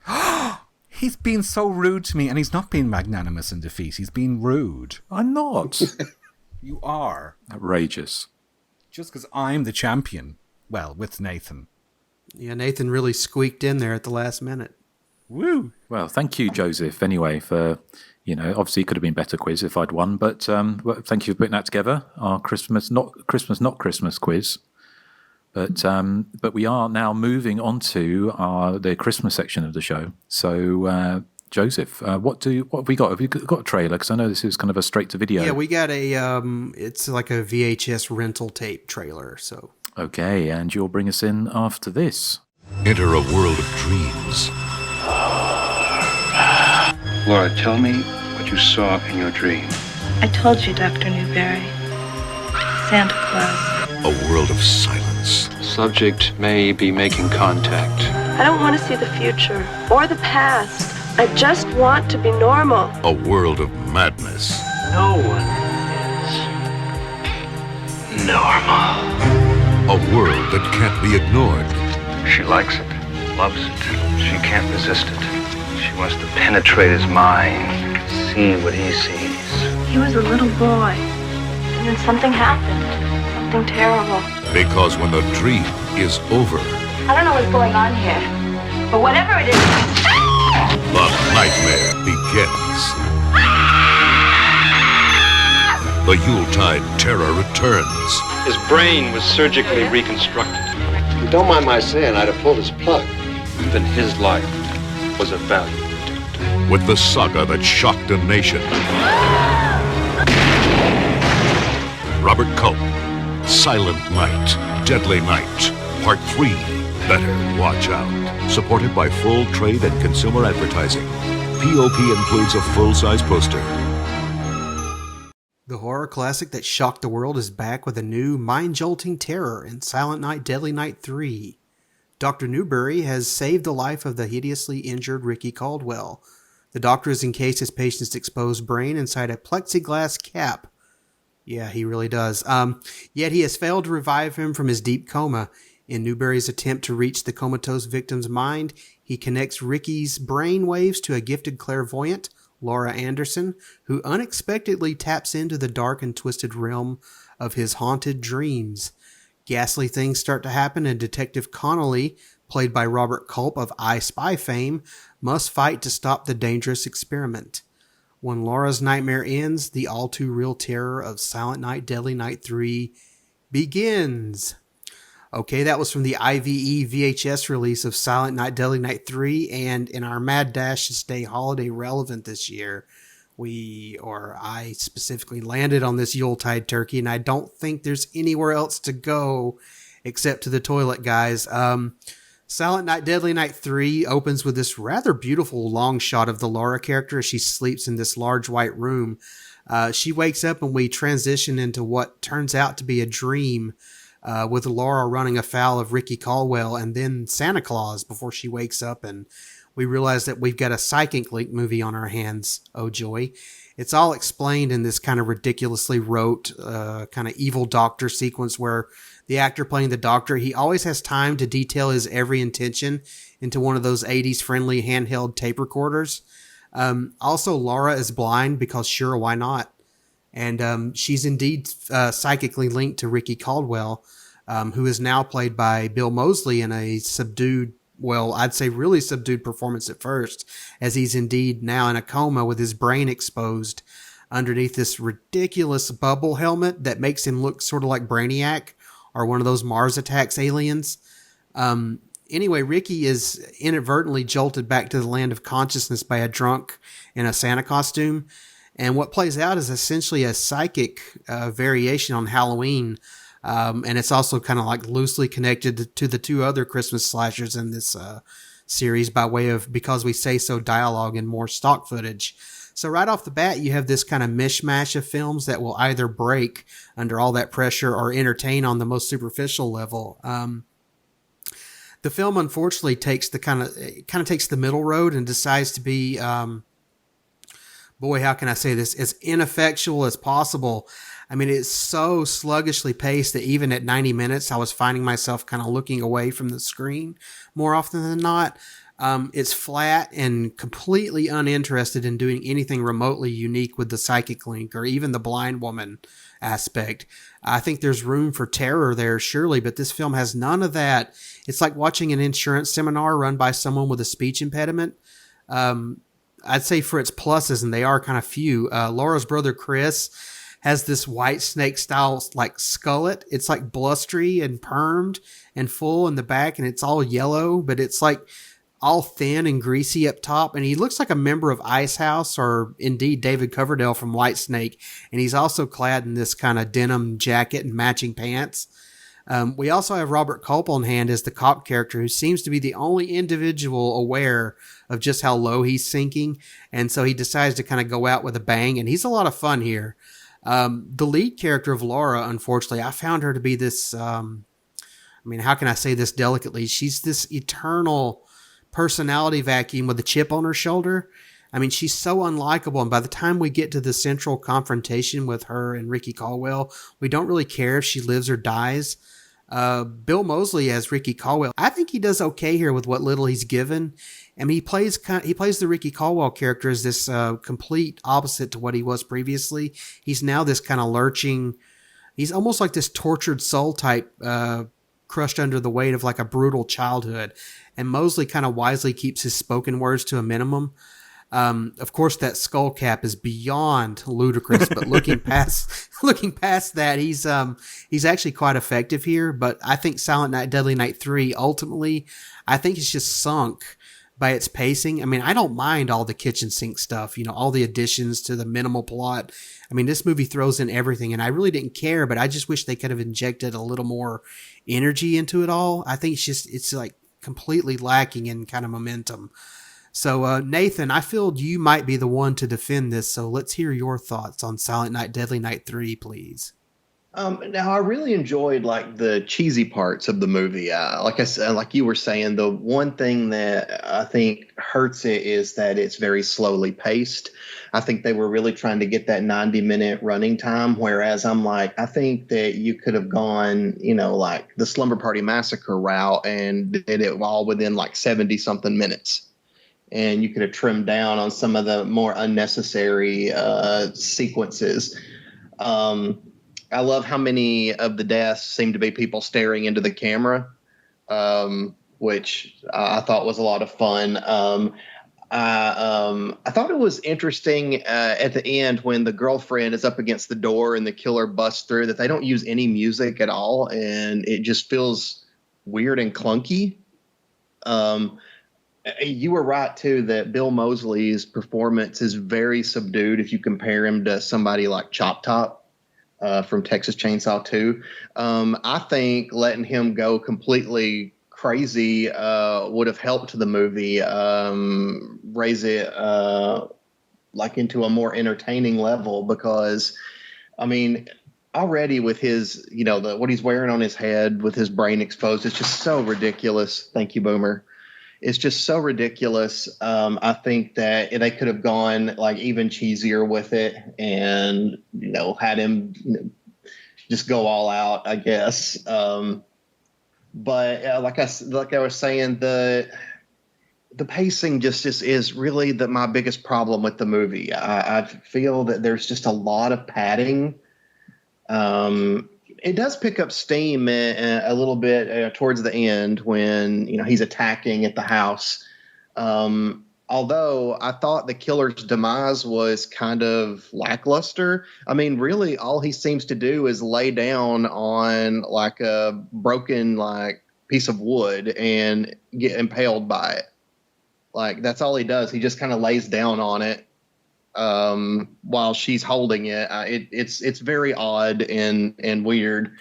He's been so rude to me, and he's not been magnanimous in defeat. He's been rude. I'm not. You are. Outrageous. Just because I'm the champion. Well, with Nathan. Yeah, Nathan really squeaked in there at the last minute. Woo! Well, thank you, Joseph, anyway, for, obviously it could have been better quiz if I'd won, but thank you for putting that together, our Christmas, not Christmas quiz. But we are now moving on to the Christmas section of the show. So, Joseph, what have we got? Have you got a trailer? Because I know this is kind of a straight to video. Yeah, we got it's like a VHS rental tape trailer. So okay, and you'll bring us in after this. Enter a world of dreams. Laura, tell me what you saw in your dream. I told you, Dr. Newberry. Santa Claus. A world of silence. Subject may be making contact. I don't want to see the future or the past. I just want to be normal. A world of madness. No one is normal. A world that can't be ignored. She likes it, loves it. She can't resist it. She wants to penetrate his mind, see what he sees. He was a little boy, and then something happened. Something terrible. Because when the dream is over, I don't know what's going on here, but whatever it is, the nightmare begins. The Yuletide terror returns. His brain was surgically reconstructed. If you don't mind my saying, I'd have pulled his plug. Even his life was of value. With the saga that shocked a nation. Robert Culp, Silent Night, Deadly Night, Part 3. Better watch out. Supported by full trade and consumer advertising. POP includes a full-size poster. The horror classic that shocked the world is back with a new mind-jolting terror in Silent Night, Deadly Night 3. Dr. Newberry has saved the life of the hideously injured Ricky Caldwell. The doctor has encased his patient's exposed brain inside a plexiglass cap. Yeah, he really does. Yet he has failed to revive him from his deep coma. In Newberry's attempt to reach the comatose victim's mind, he connects Ricky's brain waves to a gifted clairvoyant, Laura Anderson, who unexpectedly taps into the dark and twisted realm of his haunted dreams. Ghastly things start to happen, and Detective Connolly, played by Robert Culp of I Spy fame, must fight to stop the dangerous experiment. When Laura's nightmare ends, the all-too-real terror of Silent Night, Deadly Night 3 begins. Okay, that was from the IVE VHS release of Silent Night, Deadly Night 3, and in our mad dash to stay holiday relevant this year, I specifically landed on this Yuletide turkey, and I don't think there's anywhere else to go except to the toilet, guys. Silent Night, Deadly Night 3 opens with this rather beautiful long shot of the Laura character as she sleeps in this large white room. She wakes up and we transition into what turns out to be a dream with Laura running afoul of Ricky Caldwell and then Santa Claus before she wakes up, and we realize that we've got a Psychic Link movie on our hands. Oh joy. It's all explained in this kind of ridiculously rote, kind of evil doctor sequence where the actor playing the doctor, he always has time to detail his every intention into one of those 80s friendly handheld tape recorders. Also, Laura is blind because sure, why not? And she's indeed psychically linked to Ricky Caldwell, who is now played by Bill Moseley in a subdued, well, I'd say really subdued performance at first, as he's indeed now in a coma with his brain exposed underneath this ridiculous bubble helmet that makes him look sort of like Brainiac or one of those Mars Attacks aliens. Anyway, Ricky is inadvertently jolted back to the land of consciousness by a drunk in a Santa costume. And what plays out is essentially a psychic variation on Halloween. And it's also kind of like loosely connected to the two other Christmas slashers in this series by way of Because We Say So dialogue and more stock footage. So right off the bat, you have this kind of mishmash of films that will either break under all that pressure or entertain on the most superficial level. The film unfortunately takes takes the middle road and decides to be, boy, how can I say this, as ineffectual as possible. I mean, it's so sluggishly paced that even at 90 minutes, I was finding myself kind of looking away from the screen more often than not. It's flat and completely uninterested in doing anything remotely unique with the psychic link or even the blind woman aspect. I think there's room for terror there, surely, but this film has none of that. It's like watching an insurance seminar run by someone with a speech impediment. I'd say for its pluses, and they are kind of few, Laura's brother Chris has this White Snake style like skullet. It's like blustery and permed and full in the back, and it's all yellow, but it's like all thin and greasy up top, and he looks like a member of Icehouse or indeed David Coverdale from Whitesnake, and he's also clad in this kind of denim jacket and matching pants. We also have Robert Culp on hand as the cop character, who seems to be the only individual aware of just how low he's sinking, and so he decides to kind of go out with a bang, and he's a lot of fun here. The lead character of Laura, unfortunately, I found her to be this, how can I say this delicately? She's this eternal personality vacuum with a chip on her shoulder. I mean, she's so unlikable, and by the time we get to the central confrontation with her and Ricky Caldwell, we don't really care if she lives or dies. Bill Moseley as Ricky Caldwell, I think he does okay here with what little he's given. I mean, he plays the Ricky Caldwell character as this complete opposite to what he was previously. He's now this kind of lurching, he's almost like this tortured soul type, crushed under the weight of like a brutal childhood. And Moseley kind of wisely keeps his spoken words to a minimum. Of course, that skull cap is beyond ludicrous, but looking past that, he's actually quite effective here. But I think Silent Night, Deadly Night 3, ultimately, I think it's just sunk by its pacing. I mean, I don't mind all the kitchen sink stuff, all the additions to the minimal plot. I mean, this movie throws in everything, and I really didn't care, but I just wish they could have injected a little more energy into it all. I think it's like completely lacking in kind of momentum. So, Nathan, I feel you might be the one to defend this, so let's hear your thoughts on Silent Night, Deadly Night 3, please. Now, I really enjoyed like the cheesy parts of the movie. Like I said, like you were saying, the one thing that I think hurts it is that it's very slowly paced. I think they were really trying to get that 90-minute running time, whereas I'm like, I think that you could have gone, like the Slumber Party Massacre route and did it all within like 70-something minutes. And you could have trimmed down on some of the more unnecessary sequences. I love how many of the deaths seem to be people staring into the camera, which I thought was a lot of fun. I thought it was interesting at the end when the girlfriend is up against the door and the killer busts through that they don't use any music at all, and it just feels weird and clunky. You were right, too, that Bill Moseley's performance is very subdued if you compare him to somebody like Chop Top from Texas Chainsaw 2. I think letting him go completely crazy would have helped the movie raise it like into a more entertaining level, because, I mean, already with his, what he's wearing on his head with his brain exposed, it's just so ridiculous. Thank you, Boomer. It's just so ridiculous. I think that they could have gone like even cheesier with it and, had him just go all out, I guess. But like I was saying, the pacing just is really my biggest problem with the movie. I feel that there's just a lot of padding. It does pick up steam a little bit towards the end when, he's attacking at the house. Although I thought the killer's demise was kind of lackluster. I mean, really all he seems to do is lay down on like a broken like piece of wood and get impaled by it. Like that's all he does. He just kind of lays down on it while she's holding it. It's very odd and weird.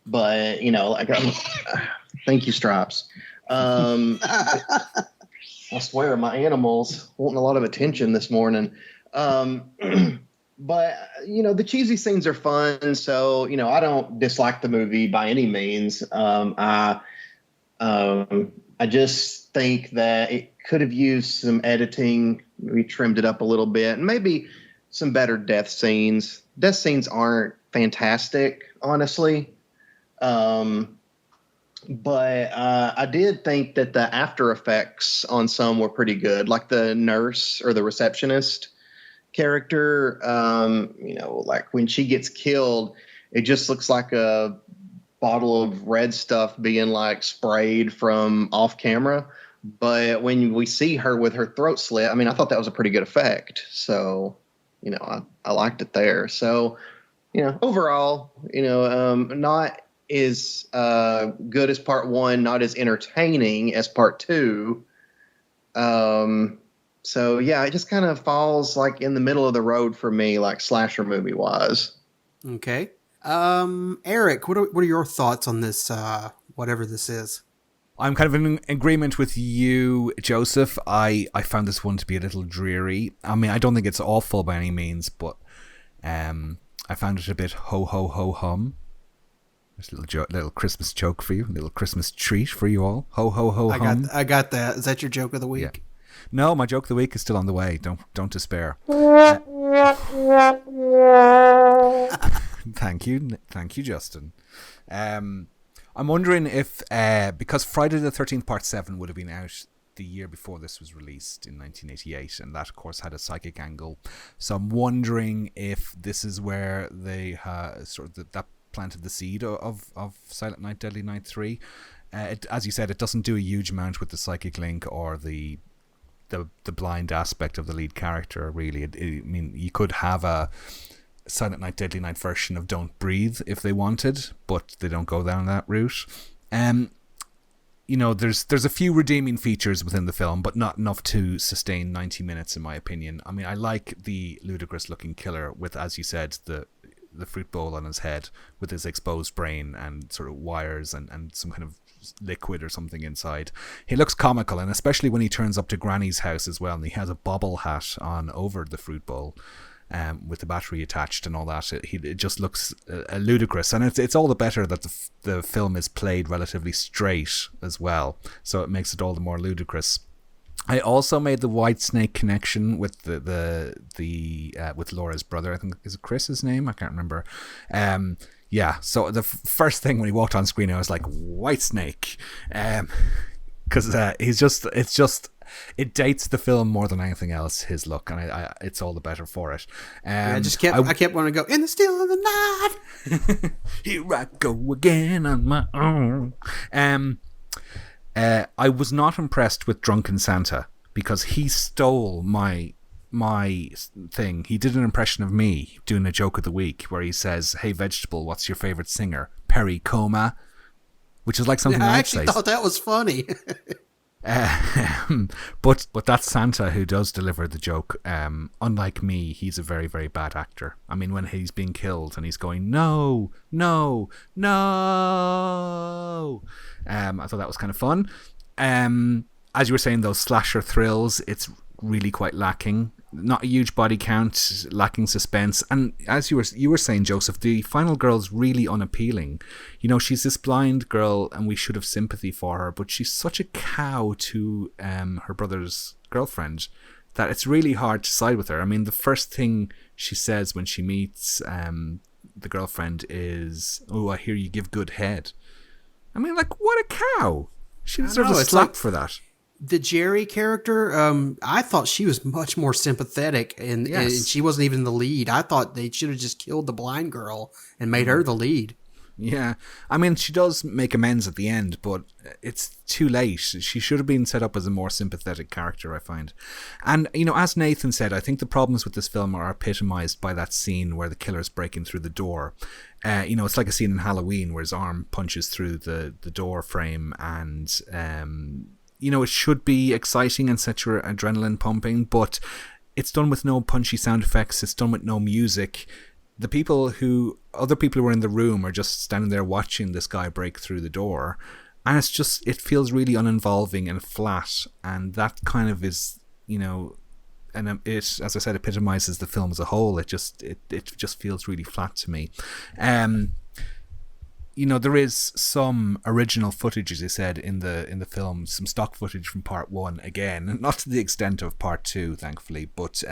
but like thank you, Stripes. I swear my animals wanting a lot of attention this morning. But the cheesy scenes are fun, so I don't dislike the movie by any means. I just think that it could have used some editing. We trimmed it up a little bit, and maybe some better death scenes. Death scenes aren't fantastic, honestly. But I did think that the after effects on some were pretty good, like the nurse or the receptionist character. Like when she gets killed, it just looks like a bottle of red stuff being like sprayed from off camera. But when we see her with her throat slit, I mean, I thought that was a pretty good effect. So, I liked it there. So, overall, not is good as part one, not as entertaining as part two. So yeah, it just kind of falls like in the middle of the road for me, like slasher movie wise. Okay. Erik, what are your thoughts on this, whatever this is? I'm kind of in agreement with you, Joseph. I found this one to be a little dreary. I mean, I don't think it's awful by any means, but I found it a bit ho ho ho hum. There's a little Christmas joke for you, a little Christmas treat for you all. Ho ho ho hum. I got that. Is that your joke of the week? Yeah. No, my joke of the week is still on the way. Don't despair. Thank you, Justin. I'm wondering if because Friday the 13th Part 7 would have been out the year before this was released in 1988, and that of course had a psychic angle. So I'm wondering if this is where they that planted the seed of Silent Night, Deadly Night 3. As you said, it doesn't do a huge amount with the psychic link or the blind aspect of the lead character, really. I mean, you could have a Silent Night, Deadly Night version of Don't Breathe if they wanted, but they don't go down that route. There's a few redeeming features within the film, but not enough to sustain 90 minutes, in my opinion. I mean, I like the ludicrous-looking killer with, as you said, the fruit bowl on his head with his exposed brain and sort of wires and some kind of liquid or something inside. He looks comical, and especially when he turns up to Granny's house as well, and he has a bobble hat on over the fruit bowl with the battery attached and all that. It just looks ludicrous, and it's all the better that the film is played relatively straight as well, so it makes it all the more ludicrous. I also made the White Snake connection with the with Laura's brother. I think, is it Chris his name? I can't remember. Yeah. So the first thing when he walked on screen, I was like, White Snake, because it dates the film more than anything else. His look, and it's all the better for it. I kept wanting to go in the still of the night. Here I go again on my own. I was not impressed with Drunken Santa because he stole my thing. He did an impression of me doing a joke of the week where he says, "Hey vegetable, what's your favorite singer?" Perry Como, which is like something I I'd actually say. thought that was funny. But that's Santa who does deliver the joke. Unlike me, he's a very, very bad actor. I mean, when he's being killed and he's going, no, no, no. I thought that was kind of fun. As you were saying, those slasher thrills, it's really quite lacking. Not a huge body count, lacking suspense, and as you were saying, Joseph, the final girl's really unappealing. She's this blind girl, and we should have sympathy for her, but she's such a cow to her brother's girlfriend that it's really hard to side with her. I mean, the first thing she says when she meets the girlfriend is, "Oh, I hear you give good head." I mean, like, what a cow! She deserves a slap for that. The Jerry character, I thought she was much more sympathetic, and she wasn't even the lead. I thought they should have just killed the blind girl and made her the lead. Yeah, I mean, she does make amends at the end, but it's too late. She should have been set up as a more sympathetic character, I find. And, as Nathan said, I think the problems with this film are epitomized by that scene where the killer's breaking through the door. It's like a scene in Halloween where his arm punches through the door frame, and it should be exciting and set your adrenaline pumping, but it's done with no punchy sound effects. It's done with no music. other people who were in the room are just standing there watching this guy break through the door, and it feels really uninvolving and flat, and that kind of is, and it, as I said, epitomizes the film as a whole. It just feels really flat to me. There is some original footage, as I said, in the film, some stock footage from part 1, again, not to the extent of part 2, thankfully, but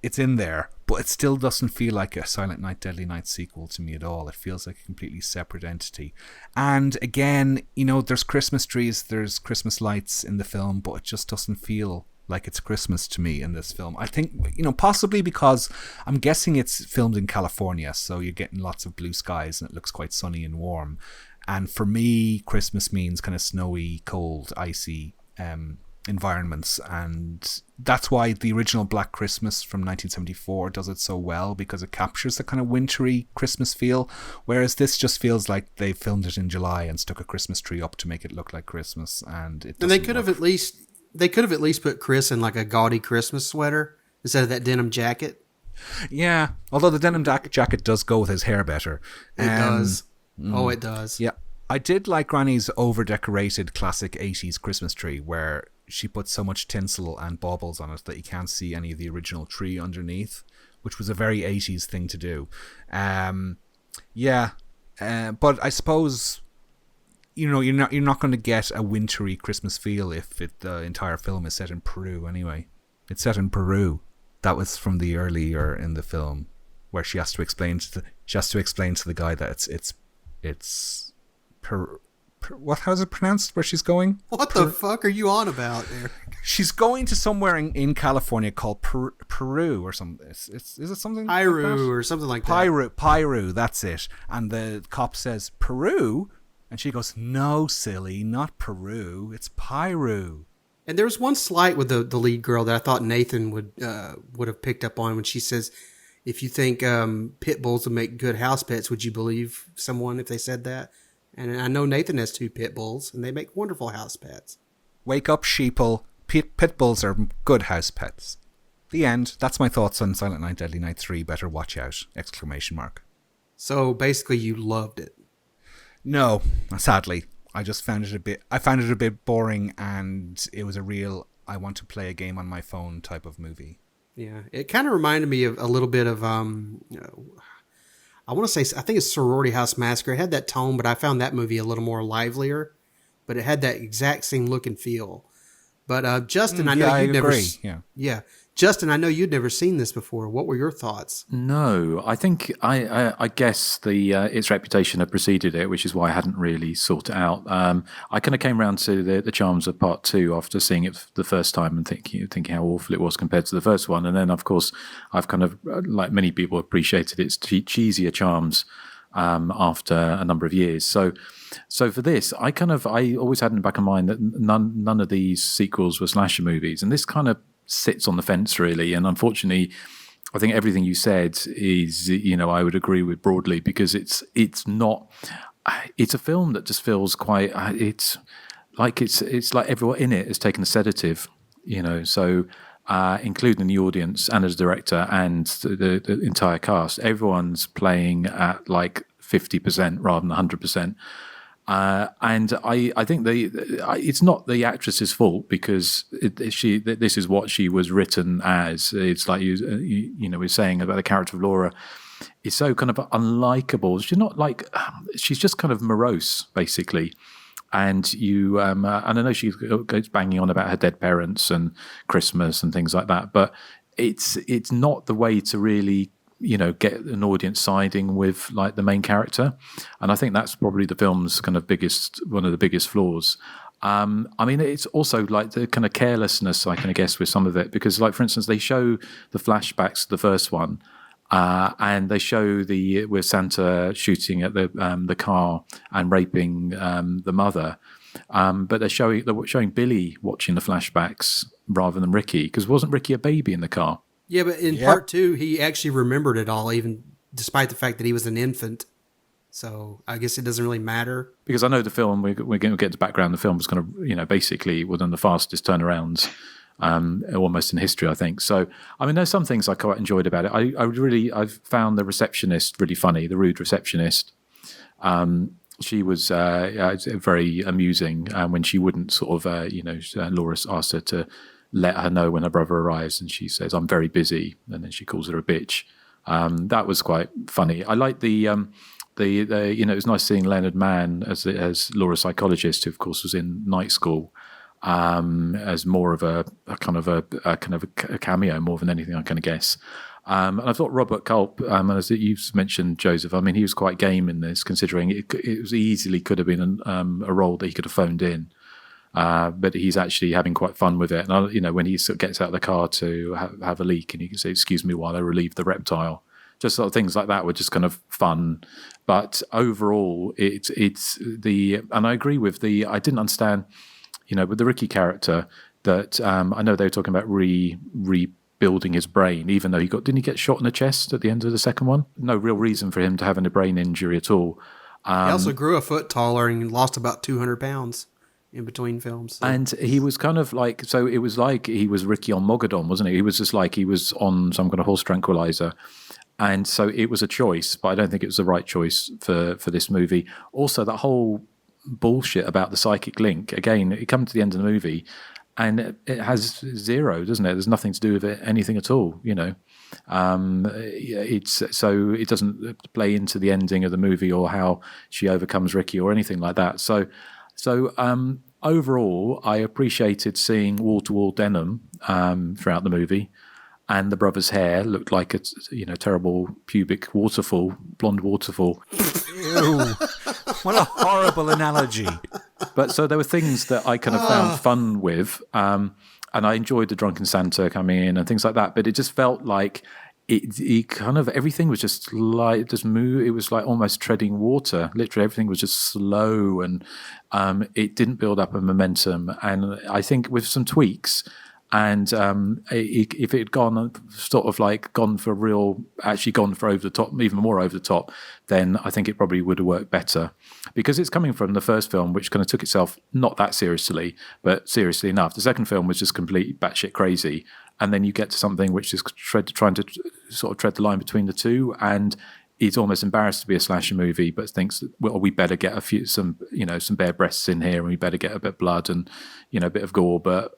it's in there, but it still doesn't feel like a Silent Night, Deadly Night sequel to me at all. It feels like a completely separate entity. And again, there's Christmas trees, there's Christmas lights in the film, but it just doesn't feel like it's Christmas to me in this film. I think, possibly because I'm guessing it's filmed in California, so you're getting lots of blue skies and it looks quite sunny and warm. And for me, Christmas means kind of snowy, cold, icy environments, and that's why the original Black Christmas from 1974 does it so well, because it captures the kind of wintry Christmas feel, whereas this just feels like they filmed it in July and stuck a Christmas tree up to make it look like Christmas, and they could have at least put Chris in like a gaudy Christmas sweater instead of that denim jacket. Yeah, although the denim jacket does go with his hair better. It does. Oh, it does. Yeah. I did like Granny's over-decorated classic 80s Christmas tree, where she put so much tinsel and baubles on it that you can't see any of the original tree underneath, which was a very 80s thing to do. But I suppose, you're not going to get a wintry Christmas feel if the entire film is set in Peru anyway. It's set in Peru. That was from the earlier in the film, where she has to explain to the guy that it's how's it pronounced where she's going? What the fuck are you on about, Erik? She's going to somewhere in California called Peru or something. Is it something? Piru or something like that. Piru, that's it. And the cop says, Peru? And she goes, no, silly, not Peru. It's Piru. And there was one slight with the lead girl that I thought Nathan would have picked up on when she says, if you think pit bulls would make good house pets, would you believe someone if they said that? And I know Nathan has 2 pit bulls, and they make wonderful house pets. Wake up, sheeple. Pit bulls are good house pets. The end. That's my thoughts on Silent Night, Deadly Night 3. Better watch out! ! So basically, you loved it. No, sadly, I just found it a bit boring, and it was a real I want to play a game on my phone type of movie. Yeah, it kind of reminded me of a little bit of I want to say, I think it's Sorority House Massacre. It had that tone, but I found that movie a little more livelier. But it had that exact same look and feel. But Justin, I know you'd never. Yeah, Justin, I know you'd never seen this before. What were your thoughts? No, I think I guess its reputation had preceded it, which is why I hadn't really sought it out. I kind of came around to the charms of part 2 after seeing it the first time and thinking how awful it was compared to the first one, and then of course I've kind of, like many people, appreciated its cheesier charms after a number of years. So for this, I always had in the back of mind that none of these sequels were slasher movies, and this kind of sits on the fence really. And unfortunately, I think everything you said is, I would agree with broadly, because it's a film that just feels quite, it's like everyone in it has taken a sedative, so including the audience and as director and the entire cast, everyone's playing at like 50% rather than 100%. And I think it's not the actress's fault, because this is what she was written as. It's like we're saying about the character of Laura is so kind of unlikable. She's just kind of morose basically. And and I know she goes banging on about her dead parents and Christmas and things like that, but it's not the way to really get an audience siding with like the main character. And I think that's probably the film's kind of one of the biggest flaws. I mean, it's also like the kind of carelessness, I can guess, with some of it, because like, for instance, they show the flashbacks to the first one, and they show with Santa shooting at the car and raping the mother. But they're showing Billy watching the flashbacks rather than Ricky, because wasn't Ricky a baby in the car? Yeah, but in part 2, he actually remembered it all, even despite the fact that he was an infant. So I guess it doesn't really matter. Because I know the film, we're going to get to background, the film was kind of, basically one of the fastest turnarounds almost in history, I think. So, I mean, there's some things I quite enjoyed about it. I've found the receptionist really funny, the rude receptionist. She was very amusing when she wouldn't sort of, Laura asked her to let her know when her brother arrives, and she says, "I'm very busy," and then she calls her a bitch. That was quite funny. I like the it was nice seeing Leonard Mann as Laura's psychologist, who of course was in Night School, as more of a cameo more than anything I can guess. And I thought Robert Culp, as you've mentioned, Joseph, I mean, he was quite game in this, considering it was easily could have been a role that he could have phoned in. But he's actually having quite fun with it. And, when he sort of gets out of the car to have a leak and he can say, "Excuse me while I relieve the reptile." Just sort of things like that were just kind of fun. But overall, and I agree with I didn't understand, with the Ricky character that I know they were talking about rebuilding his brain, even though didn't he get shot in the chest at the end of the second one? No real reason for him to having a brain injury at all. He also grew a foot taller and lost about 200 pounds in between films. So. And he was kind of like, so it was like he was Ricky on Mogadon, wasn't he? He was just like he was on some kind of horse tranquilizer. And so it was a choice, but I don't think it was the right choice for this movie. Also, that whole bullshit about the psychic link, again, it comes to the end of the movie and it has zero, doesn't it? There's nothing to do with it, anything at all, so it doesn't play into the ending of the movie or how she overcomes Ricky or anything like that. So overall, I appreciated seeing wall-to-wall denim throughout the movie, and the brother's hair looked like a terrible pubic blonde waterfall. Ew. What a horrible analogy. But so there were things that I kind of found fun with, and I enjoyed the drunken Santa coming in and things like that. But it just felt like it kind of everything was just like move. It was like almost treading water. Literally, everything was just slow, and it didn't build up a momentum. And I think with some tweaks. And if it had gone for over the top, even more over the top, then I think it probably would have worked better, because it's coming from the first film, which kind of took itself not that seriously, but seriously enough. The second film was just completely batshit crazy, and then you get to something which is trying to sort of tread the line between the two, and he's almost embarrassed to be a slasher movie, but thinks, well, we better get some bare breasts in here, and we better get a bit of blood and, a bit of gore. But,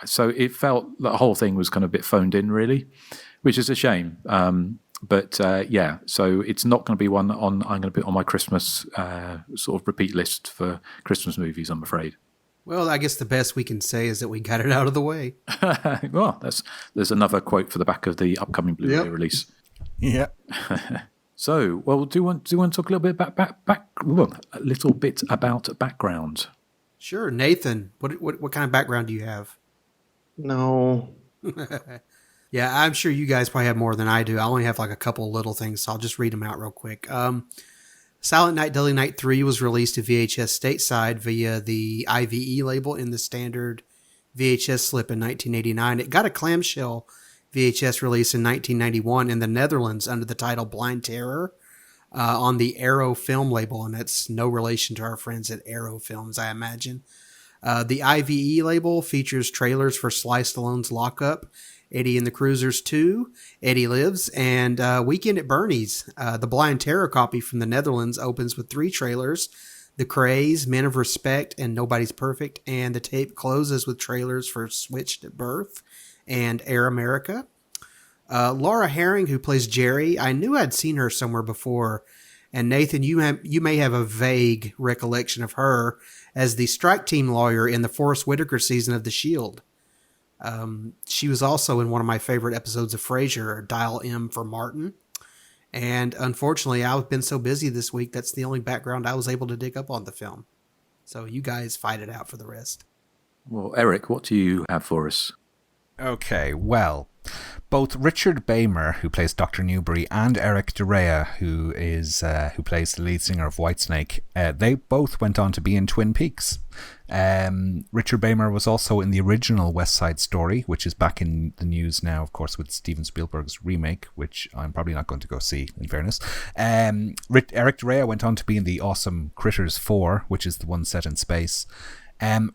so it felt the whole thing was kind of a bit phoned in, really, which is a shame. So it's not going to be one I'm going to put on my Christmas sort of repeat list for Christmas movies, I'm afraid. Well, I guess the best we can say is that we got it out of the way. Well, there's another quote for the back of the upcoming Blu-ray release. Yeah. So, well, do you want to talk a little bit about background? Sure, Nathan. What kind of background do you have? No. Yeah, I'm sure you guys probably have more than I do. I only have like a couple little things, so I'll just read them out real quick. Silent Night, Deadly Night 3 was released to VHS stateside via the IVE label in the standard VHS slip in 1989. It got a clamshell VHS release in 1991 in the Netherlands under the title Blind Terror on the Arrow Film label, and that's no relation to our friends at Arrow Films, I imagine. The IVE label features trailers for Sly Stallone's Lockup, Eddie and the Cruisers 2, Eddie Lives, and Weekend at Bernie's. The Blind Terror copy from the Netherlands opens with 3 trailers: The Craze, Men of Respect, and Nobody's Perfect, and the tape closes with trailers for Switched at Birth and Air America. Laura Herring, who plays Jerry, I knew I'd seen her somewhere before. And Nathan, you may have a vague recollection of her as the strike team lawyer in the Forrest Whitaker season of The Shield. She was also in one of my favorite episodes of Frasier, Dial M for Martin. And unfortunately, I've been so busy this week, that's the only background I was able to dig up on the film. So you guys fight it out for the rest. Well, Erik, what do you have for us? Okay, well, both Richard Baymer, who plays Dr. Newbury, and Erik de Rea, who plays the lead singer of Whitesnake, they both went on to be in Twin Peaks. Richard Baymer was also in the original West Side Story, which is back in the news now, of course, with Steven Spielberg's remake, which I'm probably not going to go see, in fairness. Erik de Rea went on to be in the awesome Critters 4, which is the one set in space.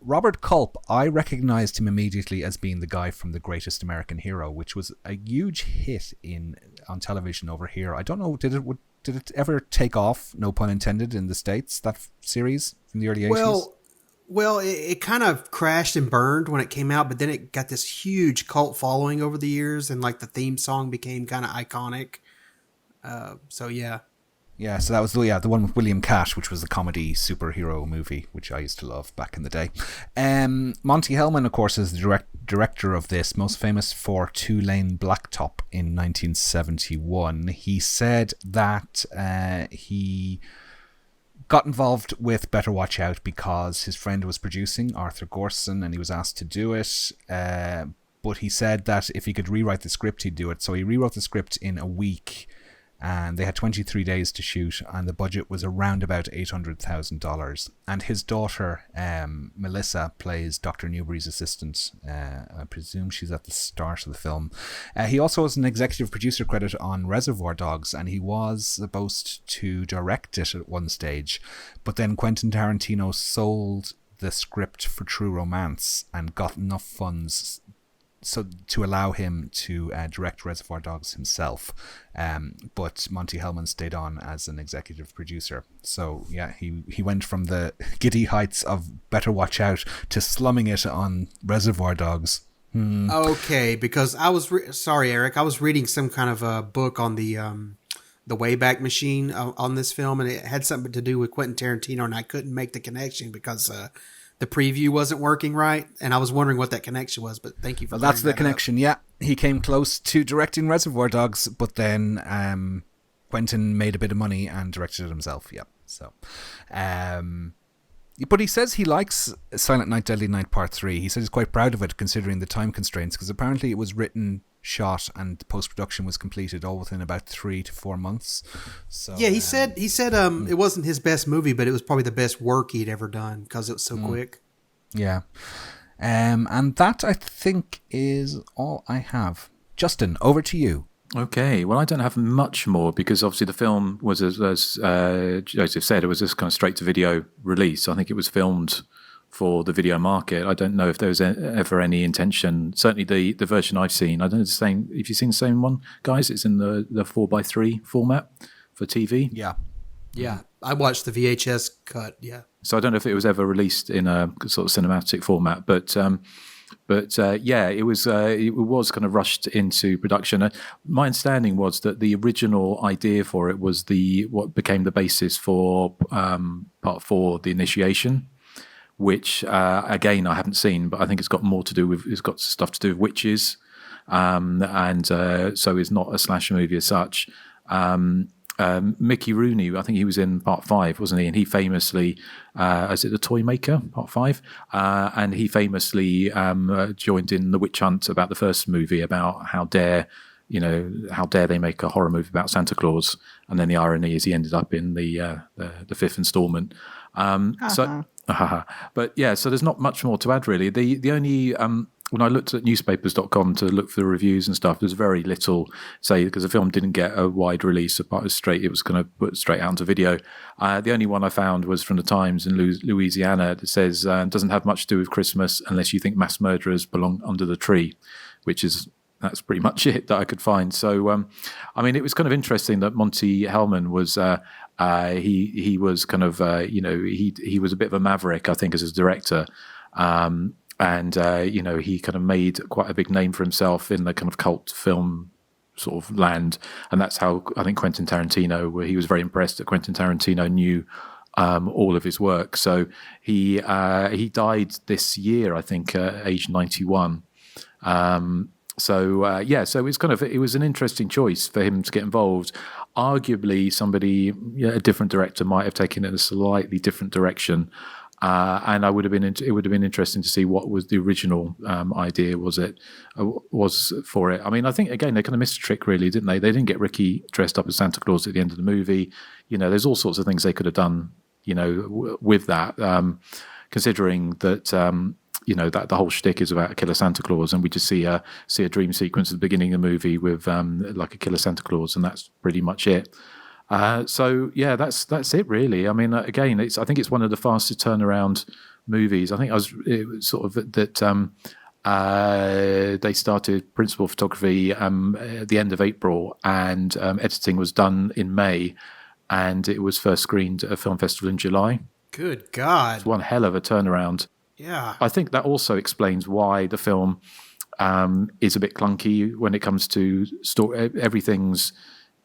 Robert Culp, I recognized him immediately as being the guy from The Greatest American Hero, which was a huge hit on television over here. I don't know, did it ever take off, no pun intended, in the States, that series from the early 80s? Well, it kind of crashed and burned when it came out, but then it got this huge cult following over the years, and like the theme song became kind of iconic. So yeah. Yeah, so that was the one with William Catt, which was a comedy superhero movie, which I used to love back in the day. Monty Hellman, of course, is the director of this, most famous for Two Lane Blacktop in 1971. He said that he got involved with Better Watch Out because his friend was producing, Arthur Gorson, and he was asked to do it. But he said that if he could rewrite the script, he'd do it. So he rewrote the script in a week, and they had 23 days to shoot, and the budget was around about $800,000. And his daughter, Melissa, plays Dr. Newbury's assistant. I presume she's at the start of the film. He also has an executive producer credit on Reservoir Dogs, and he was supposed to direct it at one stage, but then Quentin Tarantino sold the script for True Romance and got enough funds to allow him to direct Reservoir Dogs himself, but Monty Hellman stayed on as an executive producer. So yeah, he went from the giddy heights of Better Watch Out to slumming it on Reservoir Dogs. Okay, because I was sorry, Eric, I was reading some kind of a book on the Wayback Machine on this film, and it had something to do with Quentin Tarantino, and I couldn't make the connection because the preview wasn't working right, and I was wondering what that connection was, but thank you for that's the connection. Up. Yeah, he came close to directing Reservoir Dogs, but then Quentin made a bit of money and directed it himself. Yeah, so but he says he likes Silent Night, Deadly Night Part 3. He says he's quite proud of it considering the time constraints, because apparently it was written, shot, and post-production was completed all within about 3 to 4 months. So yeah, he said it wasn't his best movie, but it was probably the best work he'd ever done because it was so quick. Yeah. And that, I think, is all I have. Justin, over to you. Okay, well, I don't have much more because obviously the film was, as Joseph said, it was this kind of straight-to-video release. I think it was filmed for the video market. I don't know if there was ever any intention. Certainly the version I've seen, I don't know the same. If you've seen the same one, guys, it's in the 4:3 format for TV. Yeah, I watched the VHS cut. Yeah. So I don't know if it was ever released in a sort of cinematic format, but yeah, it was kind of rushed into production. My understanding was that the original idea for it was what became the basis for Part 4, The Initiation, which again I haven't seen, but I think it's got stuff to do with witches, and so it's not a slasher movie as such. Mickey Rooney, I think he was in Part 5, wasn't he? And he famously, is it The Toy Maker, Part 5? And he famously joined in the witch hunt about the first movie, about how dare they make a horror movie about Santa Claus. And then the irony is he ended up in the fifth installment. But yeah, so there's not much more to add really. The only when I looked at newspapers.com to look for the reviews and stuff, there's very little say because the film didn't get a wide release. It was going to put straight out into video. The only one I found was from the Times in Louisiana that says doesn't have much to do with Christmas unless you think mass murderers belong under the tree, that's pretty much it that I could find. So, I mean, it was kind of interesting that Monty Hellman was he was kind of he was a bit of a maverick, I think, as a director. And he kind of made quite a big name for himself in the kind of cult film sort of land, and that's how I think Quentin Tarantino. He was very impressed that Quentin Tarantino knew all of his work. So he died this year, I think, age 91. So it was an interesting choice for him to get involved. Arguably, a different director might have taken it in a slightly different direction. And it would have been interesting to see what was the original idea was for it. I mean, I think again they kind of missed a trick, really, didn't they? They didn't get Ricky dressed up as Santa Claus at the end of the movie. There's all sorts of things they could have done, with that. Considering that, that the whole shtick is about a killer Santa Claus, and we just see a dream sequence at the beginning of the movie with like a killer Santa Claus, and that's pretty much it. So yeah, that's it really. I mean, again, I think it's one of the fastest turnaround movies. I think it was sort of that they started principal photography at the end of April, and editing was done in May, and it was first screened at a film festival in July. Good God. It's one hell of a turnaround. Yeah. I think that also explains why the film is a bit clunky when it comes to story. Everything's,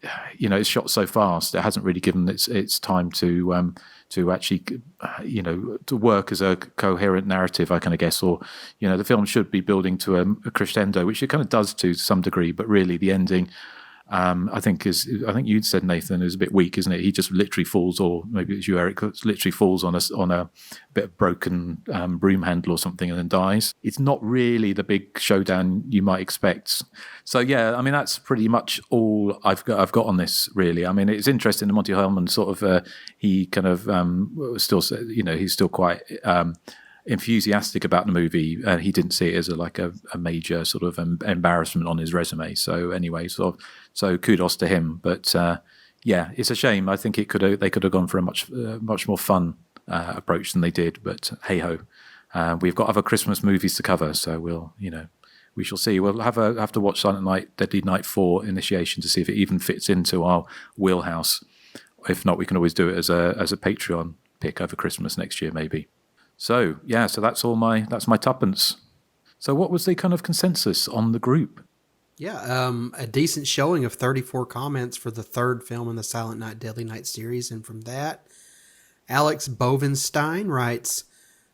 it's shot so fast. It hasn't really given its time to actually, to work as a coherent narrative, I kind of guess. Or, the film should be building to a crescendo, which it kind of does to some degree, but really the ending, I think you'd said, Nathan, is a bit weak, isn't it? He just literally falls, or maybe it's you, Eric, literally falls on a bit of broken broom handle or something and then dies. It's not really the big showdown you might expect. So yeah, I mean, that's pretty much all I've got on this, really. I mean, it's interesting that Monty Hellman sort of he kind of still, he's still quite enthusiastic about the movie, and he didn't see it as a major sort of embarrassment on his resume. So anyway, so kudos to him. But yeah, it's a shame. I think they could have gone for a much more fun approach than they did. But hey ho, we've got other Christmas movies to cover, so we shall see. We'll have to watch Silent Night, Deadly Night 4 Initiation to see if it even fits into our wheelhouse. If not, we can always do it as a Patreon pick over Christmas next year, maybe. So yeah, so that's my tuppence. So what was the kind of consensus on the group? Yeah, a decent showing of 34 comments for the third film in the Silent Night, Deadly Night series. And from that, Alex Bovenstein writes,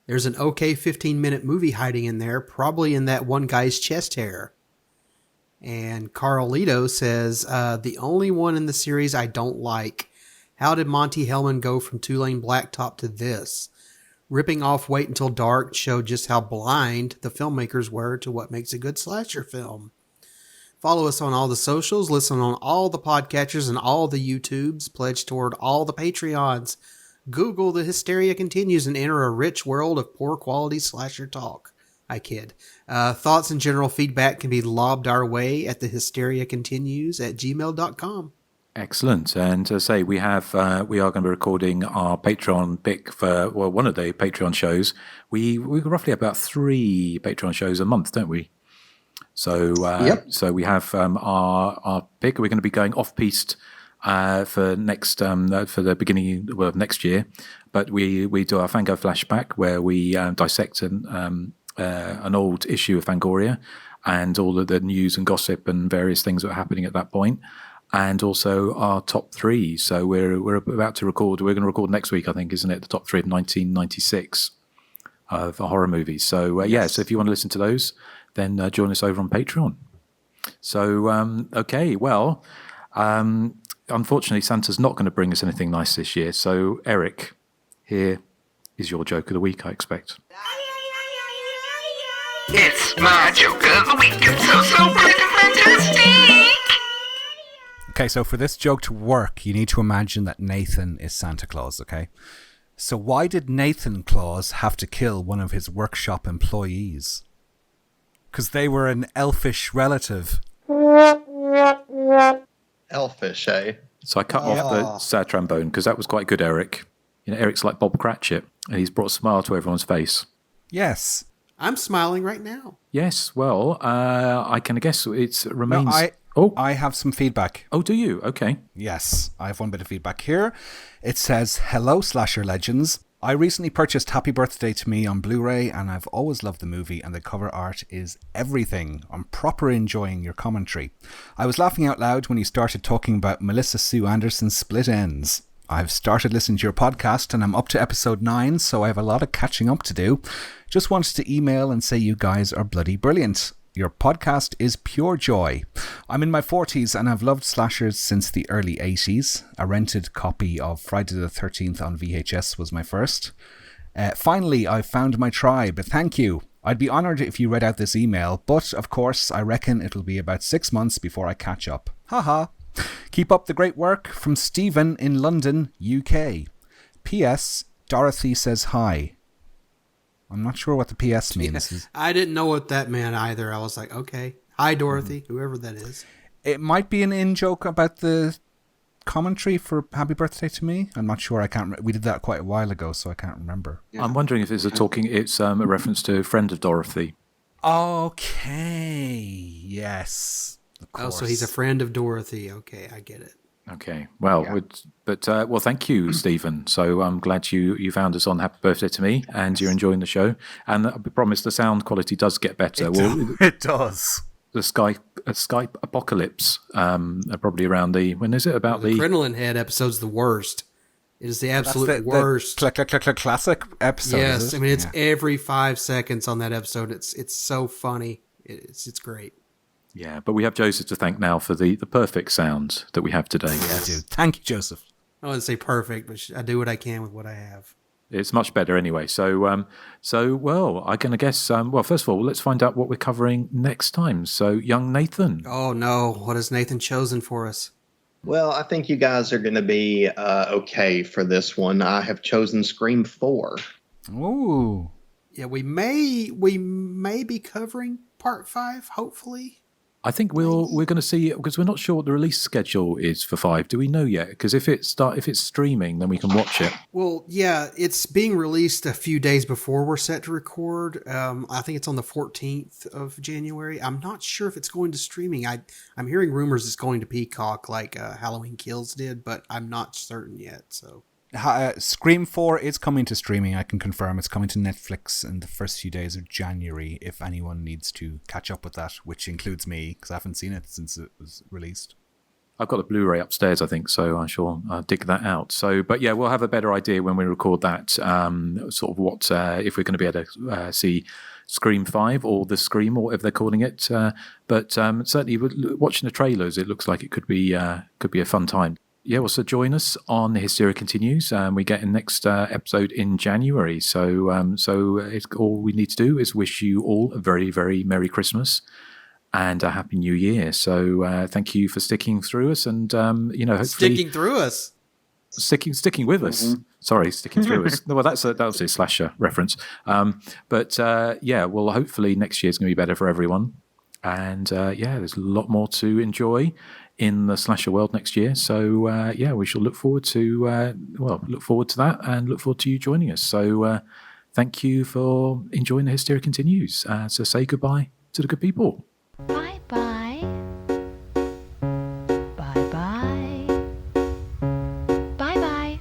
there's an okay 15-minute movie hiding in there, probably in that one guy's chest hair. And Carlito says, the only one in the series I don't like. How did Monty Hellman go from Two-Lane Blacktop to this? Ripping off Wait Until Dark showed just how blind the filmmakers were to what makes a good slasher film. Follow us on all the socials, listen on all the podcatchers and all the YouTubes, pledge toward all the Patreons. Google The Hysteria Continues and enter a rich world of poor quality slasher talk. I kid. Thoughts and general feedback can be lobbed our way at thehysteriacontinues@gmail.com. Excellent. And to say we are going to be recording our Patreon pick for one of the Patreon shows. We roughly have about 3 Patreon shows a month, don't we? So yep. So we have our pick. We're going to be going off piste for the beginning of next year, but we do our Fango flashback where we dissect an old issue of Fangoria and all of the news and gossip and various things that are happening at that point. And also our top 3. So we're about to record. We're going to record next week, I think, isn't it? The top 3 of 1996 of horror movies. So yes. So if you want to listen to those, then join us over on Patreon. So okay, well, unfortunately, Santa's not going to bring us anything nice this year. So Eric, here is your joke of the week, I expect. It's my joke of the week. It's so great and fantastic. Okay, so for this joke to work, you need to imagine that Nathan is Santa Claus, okay? So why did Nathan Claus have to kill one of his workshop employees? Because they were an elfish relative. Elfish, eh? So I cut off the sad trombone because that was quite good, Eric. Eric's like Bob Cratchit, and he's brought a smile to everyone's face. Yes. I'm smiling right now. Yes, well, I can guess it remains... I have some feedback. Oh, do you? Okay. Yes, I have one bit of feedback here. It says, hello, Slasher Legends. I recently purchased Happy Birthday to Me on Blu-ray, and I've always loved the movie, and the cover art is everything. I'm proper enjoying your commentary. I was laughing out loud when you started talking about Melissa Sue Anderson's Split Ends. I've started listening to your podcast, and I'm up to episode 9, so I have a lot of catching up to do. Just wanted to email and say you guys are bloody brilliant. Your podcast is pure joy. I'm in my 40s and I've loved slashers since the early 80s. A rented copy of Friday the 13th on VHS was my first. Finally, I've found my tribe. Thank you. I'd be honoured if you read out this email, but of course, I reckon it'll be about 6 months before I catch up. Haha. Keep up the great work from Stephen in London, UK. P.S. Dorothy says hi. I'm not sure what the PS means. Yeah, I didn't know what that meant either. I was like, okay. Hi, Dorothy, whoever that is. It might be an in-joke about the commentary for Happy Birthday to Me? I'm not sure. I can't. We did that quite a while ago, so I can't remember. Yeah. I'm wondering if it's a reference to Friend of Dorothy. Okay. Yes. Of course. Oh, so he's a friend of Dorothy. Okay, I get it. Okay. Well, well, thank you, Stephen. So I'm glad you found us on Happy Birthday to Me, and you're enjoying the show. And I promise the sound quality does get better. It does. The Skype apocalypse, probably around when is it? About the Crinoline Head episode's the worst. It is the absolute worst. Classic episode. Yes, I mean it's every 5 seconds on that episode. It's so funny. It's great. Yeah, but we have Joseph to thank now for the perfect sound that we have today. Yes. Thank you, Joseph. I wouldn't say perfect, but I do what I can with what I have. It's much better anyway. So well, I'm going to guess. Well, first of all, let's find out what we're covering next time. So, young Nathan. Oh no, what has Nathan chosen for us? Well, I think you guys are going to be okay for this one. I have chosen Scream 4. Ooh. Yeah, we may be covering part 5, hopefully. I think we're going to see, because we're not sure what the release schedule is for 5. Do we know yet? Because if it's streaming, then we can watch it. Well, yeah, it's being released a few days before we're set to record. I think it's on the 14th of January. I'm not sure if it's going to streaming. I'm hearing rumors it's going to Peacock like Halloween Kills did, but I'm not certain yet. So Scream 4 is coming to streaming. I can confirm it's coming to Netflix in the first few days of January if anyone needs to catch up with that, which includes me because I haven't seen it since it was released. I've got the Blu-ray upstairs, I think, so I shall dig that out. So, but yeah, we'll have a better idea when we record that, sort of what, if we're going to be able to see Scream 5 or The Scream or whatever they're calling it. But certainly watching the trailers, it looks like it could be a fun time. Yeah, well, so join us on Hysteria Continues. We get in next episode in January. So all we need to do is wish you all a very, very Merry Christmas and a Happy New Year. So thank you for sticking through us and, hopefully... Sticking through us? Sticking with us. Mm-hmm. Sorry, sticking through us. Well, that was a slasher reference. But hopefully next year's going to be better for everyone. And there's a lot more to enjoy in the slasher world next year. So we shall look forward to that and look forward to you joining us. So thank you for enjoying the Hysteria Continues. So say goodbye to the good people. Bye bye. Bye bye. Bye bye.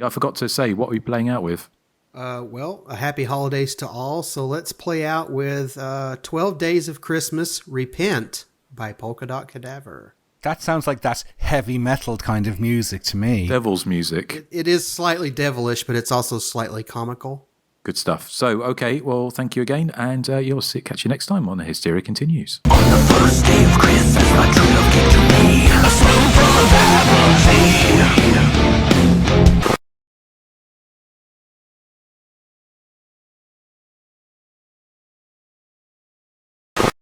I forgot to say, what are we playing out with? A happy holidays to all. So let's play out with 12 Days of Christmas, Repent by Polka Dot Cadaver. That sounds like that heavy metal kind of music to me. Devil's music. It is slightly devilish, but it's also slightly comical. Good stuff. So, okay, well, thank you again, and catch you next time on The Hysteria Continues. On the first day of Christmas, my true love came to me, a swoon full of apathy.